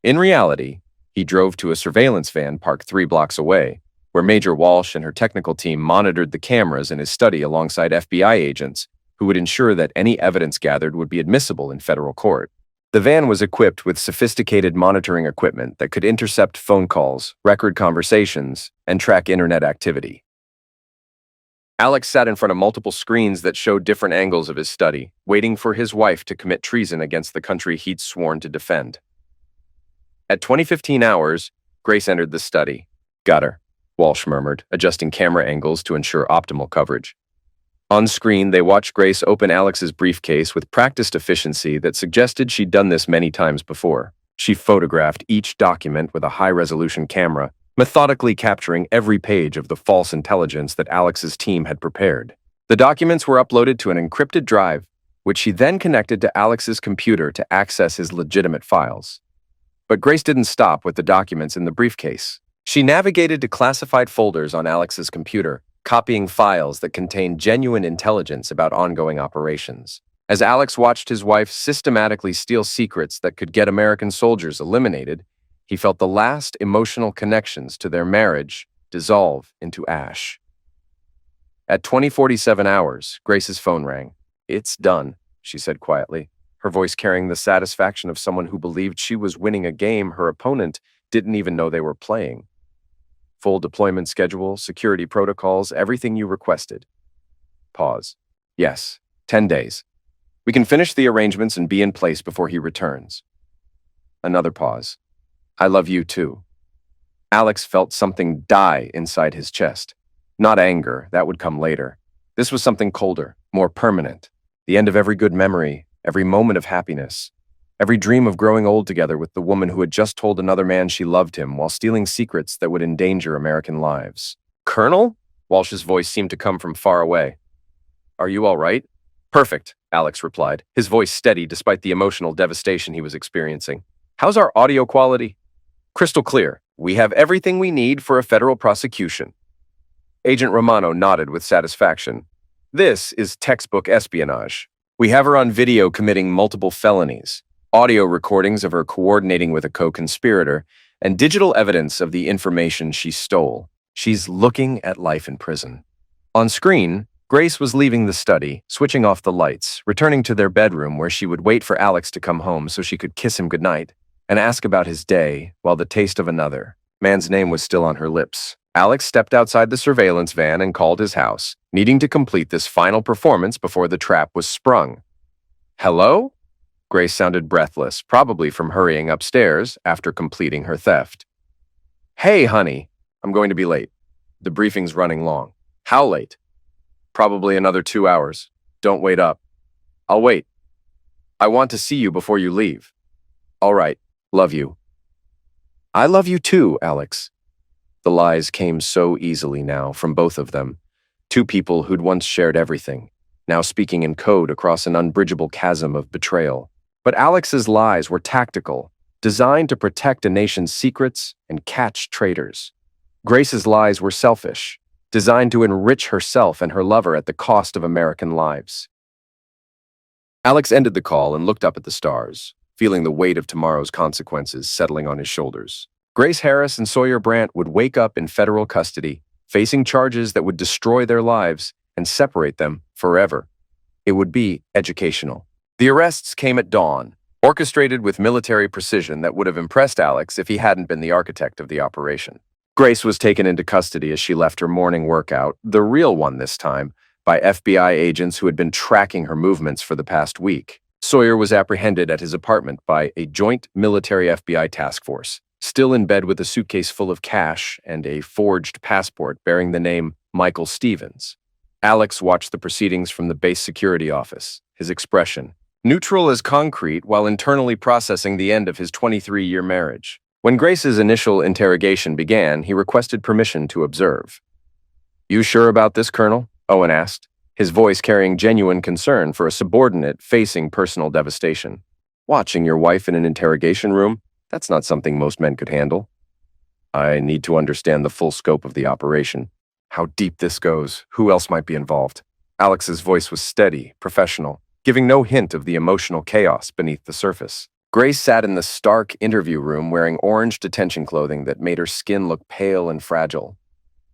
In reality, he drove to a surveillance van parked 3 blocks away, where Major Walsh and her technical team monitored the cameras in his study alongside FBI agents who would ensure that any evidence gathered would be admissible in federal court. The van was equipped with sophisticated monitoring equipment that could intercept phone calls, record conversations, and track internet activity. Alex sat in front of multiple screens that showed different angles of his study, waiting for his wife to commit treason against the country he'd sworn to defend. At 20:15 hours, Grace entered the study. "Got her," Walsh murmured, adjusting camera angles to ensure optimal coverage. On screen, they watched Grace open Alex's briefcase with practiced efficiency that suggested she'd done this many times before. She photographed each document with a high-resolution camera, methodically capturing every page of the false intelligence that Alex's team had prepared. The documents were uploaded to an encrypted drive, which she then connected to Alex's computer to access his legitimate files. But Grace didn't stop with the documents in the briefcase. She navigated to classified folders on Alex's computer, copying files that contained genuine intelligence about ongoing operations. As Alex watched his wife systematically steal secrets that could get American soldiers eliminated, he felt the last emotional connections to their marriage dissolve into ash. At 20:47 hours, Grace's phone rang. "It's done," she said quietly, her voice carrying the satisfaction of someone who believed she was winning a game her opponent didn't even know they were playing. "Full deployment schedule, security protocols, everything you requested." Pause. "Yes, 10 days. We can finish the arrangements and be in place before he returns." Another pause. "I love you too." Alex felt something die inside his chest. Not anger, that would come later. This was something colder, more permanent. The end of every good memory, every moment of happiness, every dream of growing old together with the woman who had just told another man she loved him while stealing secrets that would endanger American lives. "Colonel?" Walsh's voice seemed to come from far away. "Are you all right?" "Perfect," Alex replied, his voice steady despite the emotional devastation he was experiencing. "How's our audio quality?" "Crystal clear. We have everything we need for a federal prosecution." Agent Romano nodded with satisfaction. "This is textbook espionage. We have her on video committing multiple felonies, audio recordings of her coordinating with a co-conspirator, and digital evidence of the information she stole. She's looking at life in prison." On screen, Grace was leaving the study, switching off the lights, returning to their bedroom where she would wait for Alex to come home so she could kiss him goodnight and ask about his day while the taste of another man's name was still on her lips. Alex stepped outside the surveillance van and called his house, needing to complete this final performance before the trap was sprung. "Hello?" Grace sounded breathless, probably from hurrying upstairs after completing her theft. "Hey, honey, I'm going to be late. The briefing's running long." "How late?" "Probably another 2 hours. Don't wait up." "I'll wait. I want to see you before you leave." "All right. Love you." "I love you too, Alex." The lies came so easily now from both of them. Two people who'd once shared everything, now speaking in code across an unbridgeable chasm of betrayal. But Alex's lies were tactical, designed to protect a nation's secrets and catch traitors. Grace's lies were selfish, designed to enrich herself and her lover at the cost of American lives. Alex ended the call and looked up at the stars, feeling the weight of tomorrow's consequences settling on his shoulders. Grace Harris and Sawyer Brandt would wake up in federal custody, facing charges that would destroy their lives and separate them forever. It would be educational. The arrests came at dawn, orchestrated with military precision that would have impressed Alex if he hadn't been the architect of the operation. Grace was taken into custody as she left her morning workout, the real one this time, by FBI agents who had been tracking her movements for the past week. Sawyer was apprehended at his apartment by a joint military FBI task force, still in bed with a suitcase full of cash and a forged passport bearing the name Michael Stevens. Alex watched the proceedings from the base security office, his expression neutral as concrete while internally processing the end of his 23-year marriage. When Grace's initial interrogation began, he requested permission to observe. "You sure about this, Colonel?" Owen asked, his voice carrying genuine concern for a subordinate facing personal devastation. "Watching your wife in an interrogation room? That's not something most men could handle." "I need to understand the full scope of the operation. How deep this goes, who else might be involved." Alex's voice was steady, professional, giving no hint of the emotional chaos beneath the surface. Grace sat in the stark interview room wearing orange detention clothing that made her skin look pale and fragile.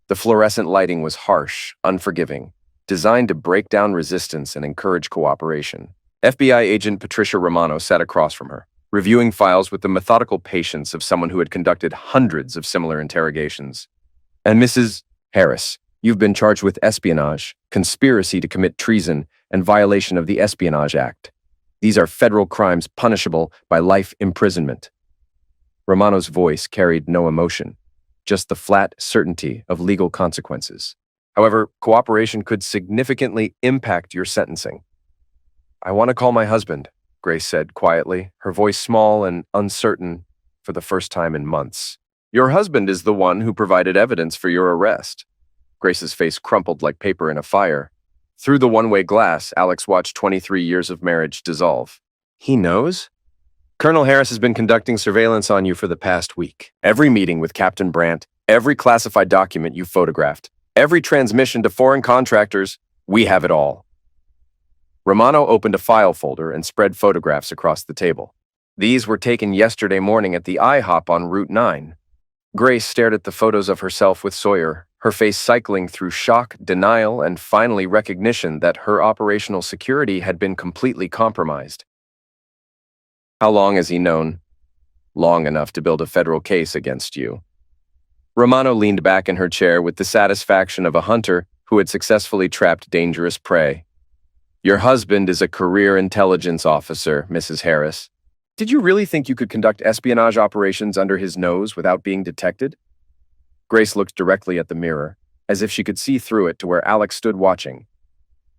The fluorescent lighting was harsh, unforgiving, designed to break down resistance and encourage cooperation. FBI agent Patricia Romano sat across from her, reviewing files with the methodical patience of someone who had conducted hundreds of similar interrogations. "And Mrs. Harris," You've been charged with espionage, conspiracy to commit treason, and violation of the Espionage Act. These are federal crimes punishable by life imprisonment." Romano's voice carried no emotion, just the flat certainty of legal consequences. "However, cooperation could significantly impact your sentencing." "I want to call my husband," Grace said quietly, her voice small and uncertain for the first time in months. "Your husband is the one who provided evidence for your arrest." Grace's face crumpled like paper in a fire. Through the one-way glass, Alex watched 23 years of marriage dissolve. "He knows?" "Colonel Harris has been conducting surveillance on you for the past week. Every meeting with Captain Brandt, every classified document you photographed, every transmission to foreign contractors, we have it all." Romano opened a file folder and spread photographs across the table. "These were taken yesterday morning at the IHOP on Route 9. Grace stared at the photos of herself with Sawyer, her face cycling through shock, denial, and finally recognition that her operational security had been completely compromised. "How long has he known?" "Long enough to build a federal case against you." Romano leaned back in her chair with the satisfaction of a hunter who had successfully trapped dangerous prey. "Your husband is a career intelligence officer, Mrs. Harris. Did you really think you could conduct espionage operations under his nose without being detected?" Grace looked directly at the mirror, as if she could see through it to where Alex stood watching.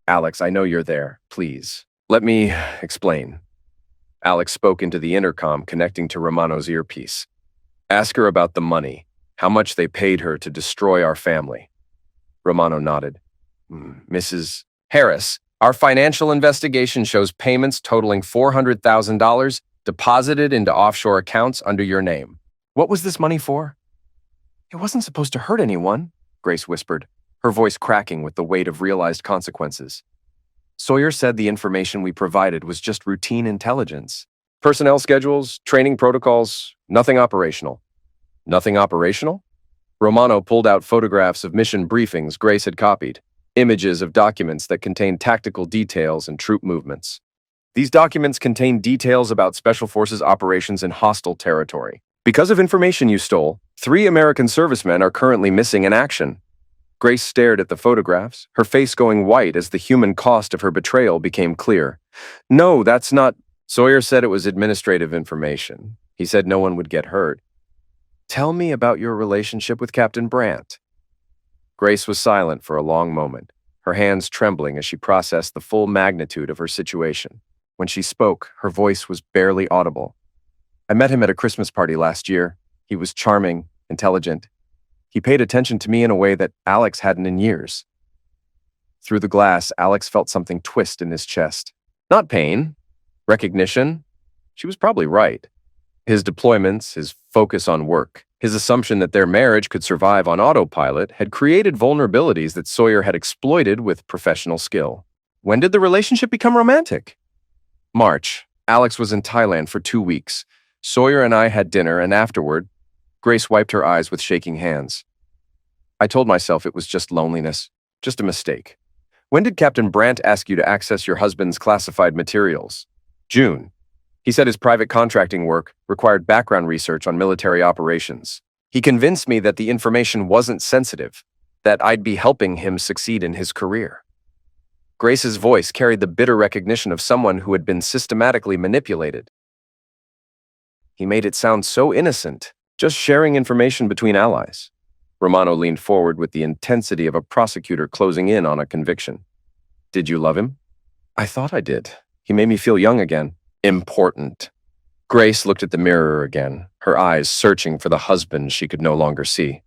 "Alex, I know you're there. Please, let me explain." Alex spoke into the intercom connecting to Romano's earpiece. "Ask her about the money, how much they paid her to destroy our family." Romano nodded. "Mrs. Harris, our financial investigation shows payments totaling $400,000 deposited into offshore accounts under your name. What was this money for?" "It wasn't supposed to hurt anyone," Grace whispered, her voice cracking with the weight of realized consequences. "Sawyer said the information we provided was just routine intelligence. Personnel schedules, training protocols, nothing operational." "Nothing operational?" Romano pulled out photographs of mission briefings Grace had copied, images of documents that contained tactical details and troop movements. "These documents contain details about Special Forces operations in hostile territory. Because of information you stole, 3 American servicemen are currently missing in action." Grace stared at the photographs, her face going white as the human cost of her betrayal became clear. "No, that's not—" "Sawyer said it was administrative information. He said no one would get hurt." "Tell me about your relationship with Captain Brandt." Grace was silent for a long moment, her hands trembling as she processed the full magnitude of her situation. When she spoke, her voice was barely audible. "I met him at a Christmas party last year. He was charming, intelligent. He paid attention to me in a way that Alex hadn't in years." Through the glass, Alex felt something twist in his chest. Not pain. Recognition. She was probably right. His deployments, his focus on work, his assumption that their marriage could survive on autopilot had created vulnerabilities that Sawyer had exploited with professional skill. When did the relationship become romantic? March. Alex was in Thailand for 2 weeks. Sawyer and I had dinner, and afterward, Grace wiped her eyes with shaking hands. "I told myself it was just loneliness, just a mistake." "When did Captain Brandt ask you to access your husband's classified materials?" "June. He said his private contracting work required background research on military operations. He convinced me that the information wasn't sensitive, that I'd be helping him succeed in his career." Grace's voice carried the bitter recognition of someone who had been systematically manipulated. "He made it sound so innocent, just sharing information between allies." Romano leaned forward with the intensity of a prosecutor closing in on a conviction. "Did you love him?" "I thought I did. He made me feel young again." "Important." Grace looked at the mirror again, her eyes searching for the husband she could no longer see.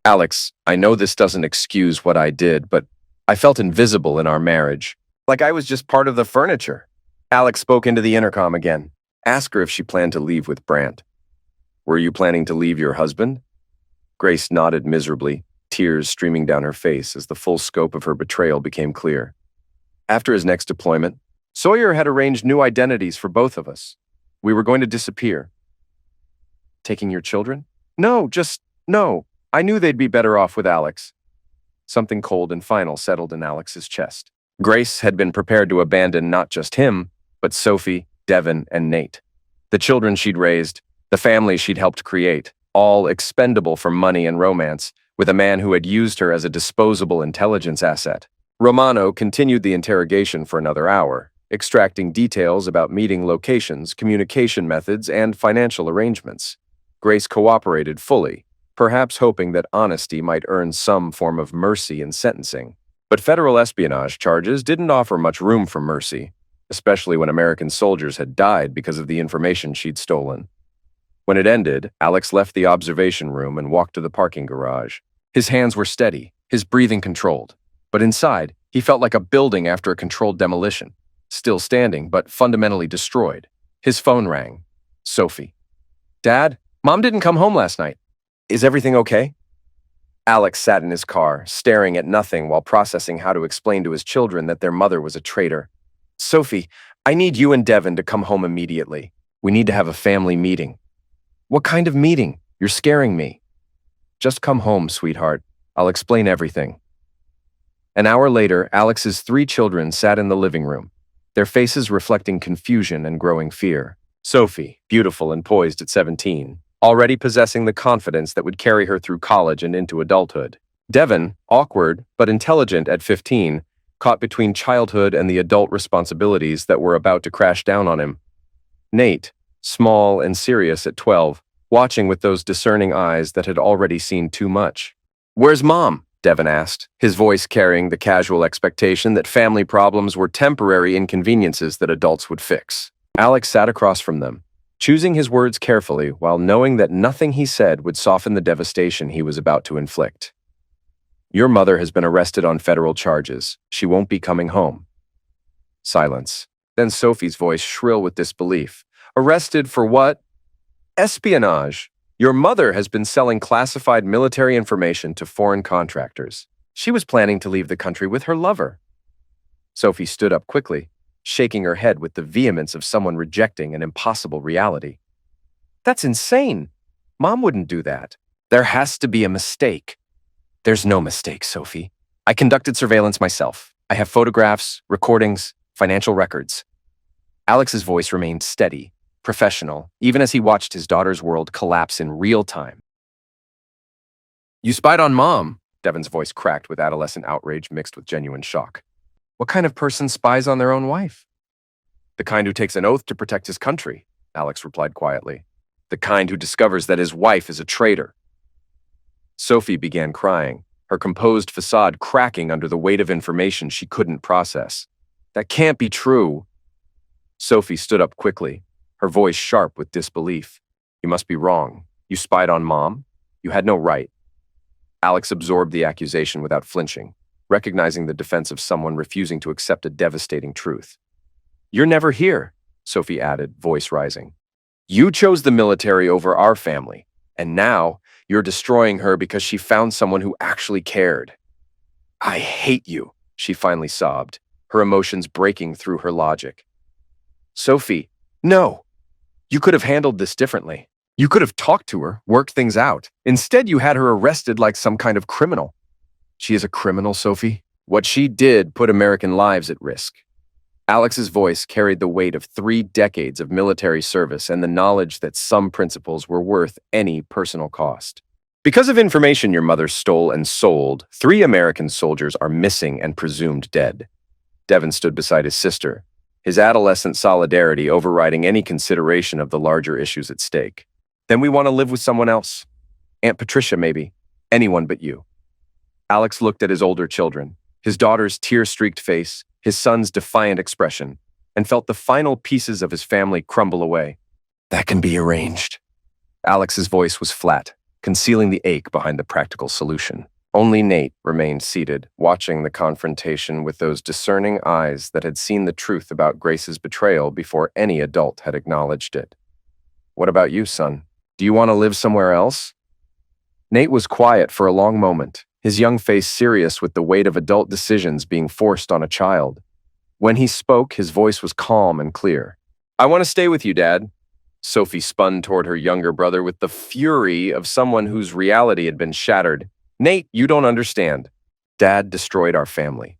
"Alex, I know this doesn't excuse what I did, but I felt invisible in our marriage, like I was just part of the furniture." Alex spoke into the intercom again. "Ask her if she planned to leave with Brandt." "Were you planning to leave your husband?" Grace nodded miserably, tears streaming down her face as the full scope of her betrayal became clear. "After his next deployment, Sawyer had arranged new identities for both of us. We were going to disappear." "Taking your children?" No. I knew they'd be better off with Alex." Something cold and final settled in Alex's chest. Grace had been prepared to abandon not just him, but Sophie, Devin, and Nate. The children she'd raised, the family she'd helped create, all expendable for money and romance, with a man who had used her as a disposable intelligence asset. Romano continued the interrogation for another hour, extracting details about meeting locations, communication methods, and financial arrangements. Grace cooperated fully, perhaps hoping that honesty might earn some form of mercy in sentencing. But federal espionage charges didn't offer much room for mercy, especially when American soldiers had died because of the information she'd stolen. When it ended, Alex left the observation room and walked to the parking garage. His hands were steady, his breathing controlled. But inside, he felt like a building after a controlled demolition, still standing but fundamentally destroyed. His phone rang. Sophie. "Dad, Mom didn't come home last night. Is everything okay?" Alex sat in his car, staring at nothing while processing how to explain to his children that their mother was a traitor. "Sophie, I need you and Devin to come home immediately. We need to have a family meeting." "What kind of meeting? You're scaring me." "Just come home, sweetheart. I'll explain everything." An hour later, Alex's 3 children sat in the living room, their faces reflecting confusion and growing fear. Sophie, beautiful and poised at 17, already possessing the confidence that would carry her through college and into adulthood. Devin, awkward but intelligent at 15, caught between childhood and the adult responsibilities that were about to crash down on him. Nate, small and serious at 12, watching with those discerning eyes that had already seen too much. "Where's Mom?" Devin asked, his voice carrying the casual expectation that family problems were temporary inconveniences that adults would fix. Alex sat across from them, choosing his words carefully while knowing that nothing he said would soften the devastation he was about to inflict. "Your mother has been arrested on federal charges. She won't be coming home." Silence. Then Sophie's voice shrill with disbelief. "Arrested for what?" "Espionage. Your mother has been selling classified military information to foreign contractors. She was planning to leave the country with her lover." Sophie stood up quickly, shaking her head with the vehemence of someone rejecting an impossible reality. "That's insane. Mom wouldn't do that. There has to be a mistake." "There's no mistake, Sophie. I conducted surveillance myself. I have photographs, recordings, financial records." Alex's voice remained steady, professional, even as he watched his daughter's world collapse in real time. "You spied on Mom," Devin's voice cracked with adolescent outrage mixed with genuine shock. "What kind of person spies on their own wife?" "The kind who takes an oath to protect his country," Alex replied quietly. "The kind who discovers that his wife is a traitor." Sophie began crying, her composed facade cracking under the weight of information she couldn't process. "That can't be true." Sophie stood up quickly, her voice sharp with disbelief. "You must be wrong. You spied on Mom? You had no right." Alex absorbed the accusation without flinching, recognizing the defense of someone refusing to accept a devastating truth. "You're never here," Sophie added, voice rising. "You chose the military over our family, and now you're destroying her because she found someone who actually cared." "I hate you," she finally sobbed, her emotions breaking through her logic. "Sophie, no. You could have handled this differently. You could have talked to her, worked things out. Instead, you had her arrested like some kind of criminal." "She is a criminal, Sophie. What she did put American lives at risk." Alex's voice carried the weight of 3 decades of military service and the knowledge that some principles were worth any personal cost. "Because of information your mother stole and sold, 3 American soldiers are missing and presumed dead." Devin stood beside his sister, his adolescent solidarity overriding any consideration of the larger issues at stake. "Then we want to live with someone else. Aunt Patricia, maybe. Anyone but you." Alex looked at his older children, his daughter's tear-streaked face, his son's defiant expression, and felt the final pieces of his family crumble away. "That can be arranged." Alex's voice was flat, concealing the ache behind the practical solution. Only Nate remained seated, watching the confrontation with those discerning eyes that had seen the truth about Grace's betrayal before any adult had acknowledged it. "What about you, son? Do you want to live somewhere else?" Nate was quiet for a long moment, his young face serious with the weight of adult decisions being forced on a child. When he spoke, his voice was calm and clear. "I want to stay with you, Dad." Sophie spun toward her younger brother with the fury of someone whose reality had been shattered. "Nate, you don't understand. Dad destroyed our family."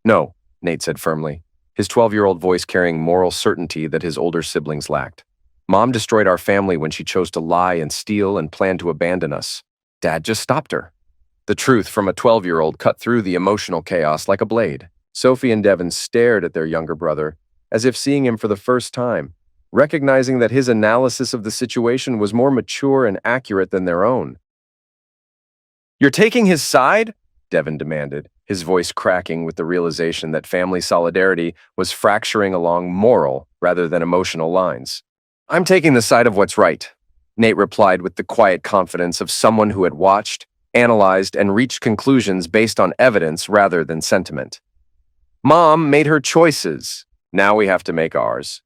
"No," Nate said firmly, his 12-year-old voice carrying moral certainty that his older siblings lacked. "Mom destroyed our family when she chose to lie and steal and plan to abandon us. Dad just stopped her." The truth from a 12-year-old cut through the emotional chaos like a blade. Sophie and Devin stared at their younger brother, as if seeing him for the first time, recognizing that his analysis of the situation was more mature and accurate than their own. "You're taking his side?" Devin demanded, his voice cracking with the realization that family solidarity was fracturing along moral rather than emotional lines. "I'm taking the side of what's right," Nate replied with the quiet confidence of someone who had watched, analyzed, and reached conclusions based on evidence rather than sentiment. "Mom made her choices. Now we have to make ours."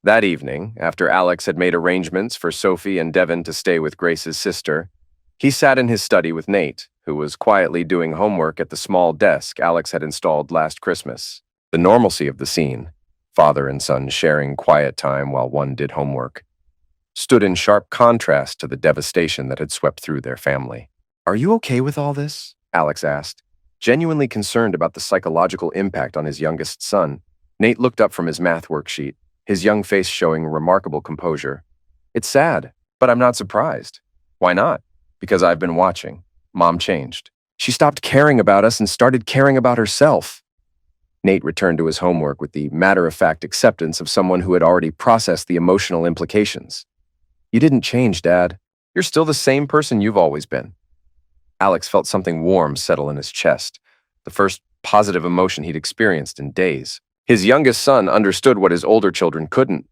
That evening, after Alex had made arrangements for Sophie and Devin to stay with Grace's sister, he sat in his study with Nate, who was quietly doing homework at the small desk Alex had installed last Christmas. The normalcy of the scene, father and son sharing quiet time while one did homework, stood in sharp contrast to the devastation that had swept through their family. "Are you okay with all this?" Alex asked, genuinely concerned about the psychological impact on his youngest son. Nate looked up from his math worksheet, his young face showing remarkable composure. "It's sad, but I'm not surprised." "Why not?" "Because I've been watching. Mom changed. She stopped caring about us and started caring about herself." Nate returned to his homework with the matter-of-fact acceptance of someone who had already processed the emotional implications. "You didn't change, Dad. You're still the same person you've always been." Alex felt something warm settle in his chest, the first positive emotion he'd experienced in days. His youngest son understood what his older children couldn't.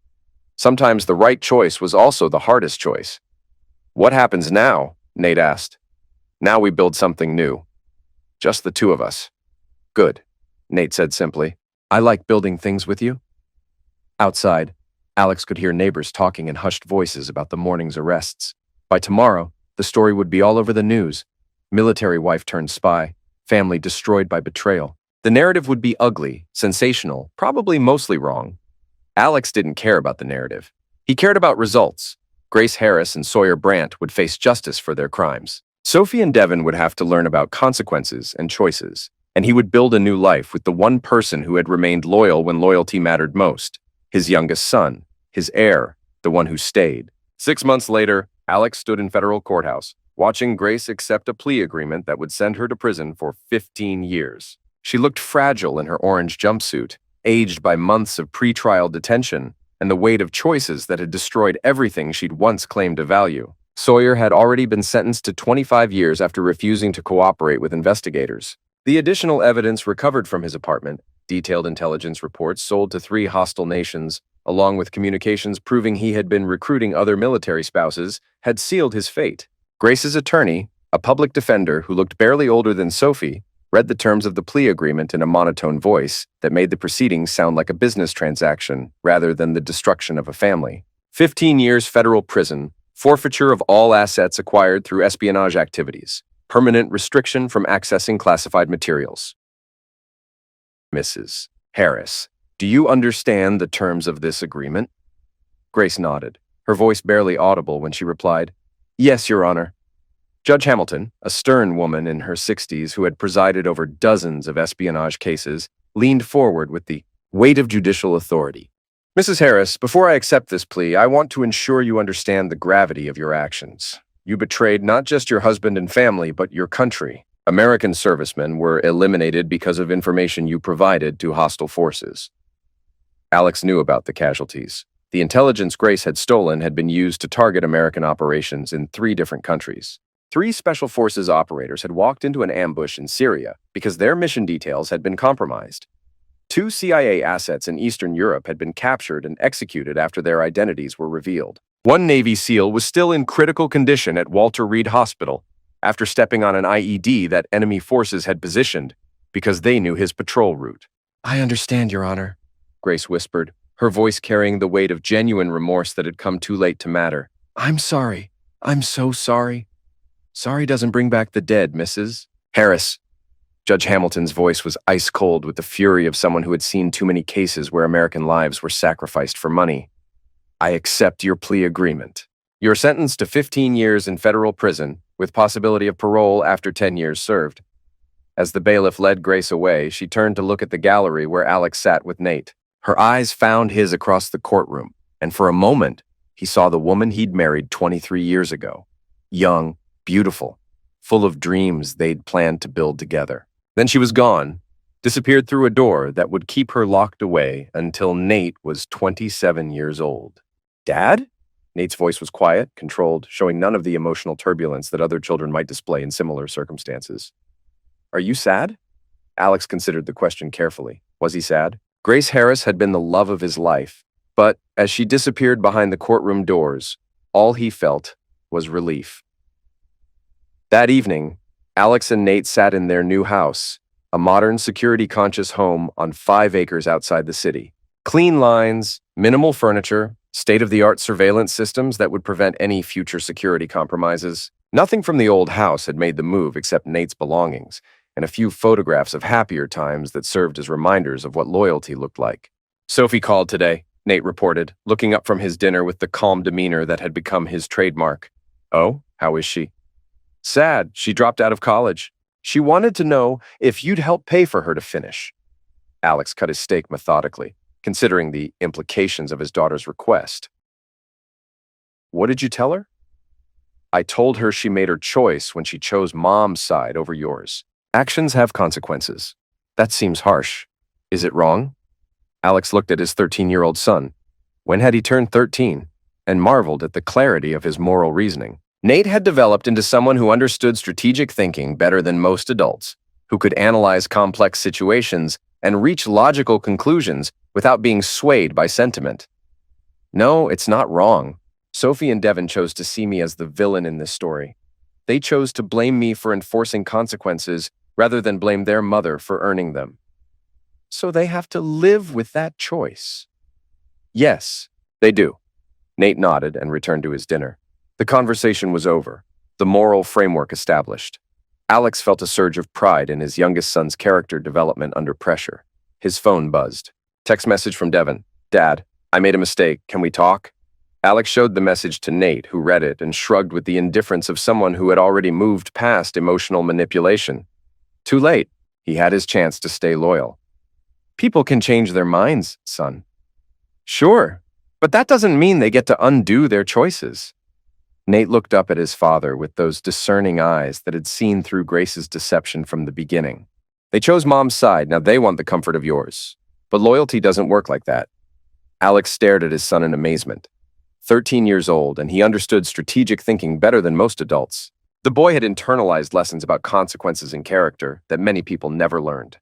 Sometimes the right choice was also the hardest choice. "What happens now?" Nate asked. "Now we build something new. Just the two of us." "Good," Nate said simply. "I like building things with you." Outside, Alex could hear neighbors talking in hushed voices about the morning's arrests. By tomorrow, the story would be all over the news. Military wife turned spy, family destroyed by betrayal. The narrative would be ugly, sensational, probably mostly wrong. Alex didn't care about the narrative. He cared about results. Grace Harris and Sawyer Brandt would face justice for their crimes. Sophie and Devin would have to learn about consequences and choices, and he would build a new life with the one person who had remained loyal when loyalty mattered most, his youngest son, his heir, the one who stayed. 6 months later, Alex stood in federal courthouse, watching Grace accept a plea agreement that would send her to prison for 15 years. She looked fragile in her orange jumpsuit, aged by months of pretrial detention and the weight of choices that had destroyed everything she'd once claimed to value. Sawyer had already been sentenced to 25 years after refusing to cooperate with investigators. The additional evidence recovered from his apartment, detailed intelligence reports sold to 3 hostile nations, along with communications proving he had been recruiting other military spouses, had sealed his fate. Grace's attorney, a public defender who looked barely older than Sophie, read the terms of the plea agreement in a monotone voice that made the proceedings sound like a business transaction rather than the destruction of a family. 15 years federal prison, forfeiture of all assets acquired through espionage activities, permanent restriction from accessing classified materials. "Mrs. Harris, do you understand the terms of this agreement?" Grace nodded, her voice barely audible when she replied, "Yes, Your Honor." Judge Hamilton, a stern woman in her 60s who had presided over dozens of espionage cases, leaned forward with the weight of judicial authority. "Mrs. Harris, before I accept this plea, I want to ensure you understand the gravity of your actions. You betrayed not just your husband and family, but your country. American servicemen were eliminated because of information you provided to hostile forces." Alex knew about the casualties. The intelligence Grace had stolen had been used to target American operations in 3 different countries. 3 Special Forces operators had walked into an ambush in Syria because their mission details had been compromised. 2 CIA assets in Eastern Europe had been captured and executed after their identities were revealed. 1 Navy SEAL was still in critical condition at Walter Reed Hospital after stepping on an IED that enemy forces had positioned because they knew his patrol route. "I understand, Your Honor," Grace whispered, her voice carrying the weight of genuine remorse that had come too late to matter. "I'm sorry. I'm so sorry." "Sorry doesn't bring back the dead, Mrs. Harris." Judge Hamilton's voice was ice cold with the fury of someone who had seen too many cases where American lives were sacrificed for money. "I accept your plea agreement. You're sentenced to 15 years in federal prison with possibility of parole after 10 years served." As the bailiff led Grace away, she turned to look at the gallery where Alex sat with Nate. Her eyes found his across the courtroom, and for a moment, he saw the woman he'd married 23 years ago. Young, beautiful, full of dreams they'd planned to build together. Then she was gone, disappeared through a door that would keep her locked away until Nate was 27 years old. Dad? Nate's voice was quiet, controlled, showing none of the emotional turbulence that other children might display in similar circumstances. Are you sad? Alex considered the question carefully. Was he sad? Grace Harris had been the love of his life, but as she disappeared behind the courtroom doors, all he felt was relief. That evening, Alex and Nate sat in their new house, a modern, security-conscious home on 5 acres outside the city. Clean lines, minimal furniture, state-of-the-art surveillance systems that would prevent any future security compromises. Nothing from the old house had made the move except Nate's belongings, and a few photographs of happier times that served as reminders of what loyalty looked like. Sophie called today, Nate reported, looking up from his dinner with the calm demeanor that had become his trademark. Oh, how is she? Sad, she dropped out of college. She wanted to know if you'd help pay for her to finish. Alex cut his steak methodically, considering the implications of his daughter's request. What did you tell her? I told her she made her choice when she chose Mom's side over yours. Actions have consequences. That seems harsh. Is it wrong? Alex looked at his 13-year-old son. When had he turned 13? And marveled at the clarity of his moral reasoning. Nate had developed into someone who understood strategic thinking better than most adults, who could analyze complex situations and reach logical conclusions without being swayed by sentiment. No, it's not wrong. Sophie and Devin chose to see me as the villain in this story. They chose to blame me for enforcing consequences rather than blame their mother for earning them. So they have to live with that choice. Yes, they do. Nate nodded and returned to his dinner. The conversation was over, the moral framework established. Alex felt a surge of pride in his youngest son's character development under pressure. His phone buzzed. Text message from Devin. Dad, I made a mistake. Can we talk? Alex showed the message to Nate, who read it and shrugged with the indifference of someone who had already moved past emotional manipulation. Too late. He had his chance to stay loyal. People can change their minds, son. Sure, but that doesn't mean they get to undo their choices. Nate looked up at his father with those discerning eyes that had seen through Grace's deception from the beginning. They chose Mom's side, now they want the comfort of yours. But loyalty doesn't work like that. Alex stared at his son in amazement. 13 years old, and he understood strategic thinking better than most adults. The boy had internalized lessons about consequences and character that many people never learned.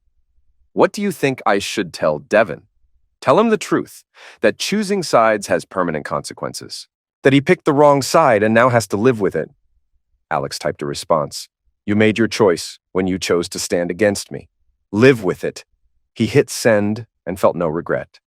What do you think I should tell Devin? Tell him the truth, that choosing sides has permanent consequences. That he picked the wrong side and now has to live with it. Alex typed a response. You made your choice when you chose to stand against me. Live with it. He hit send and felt no regret.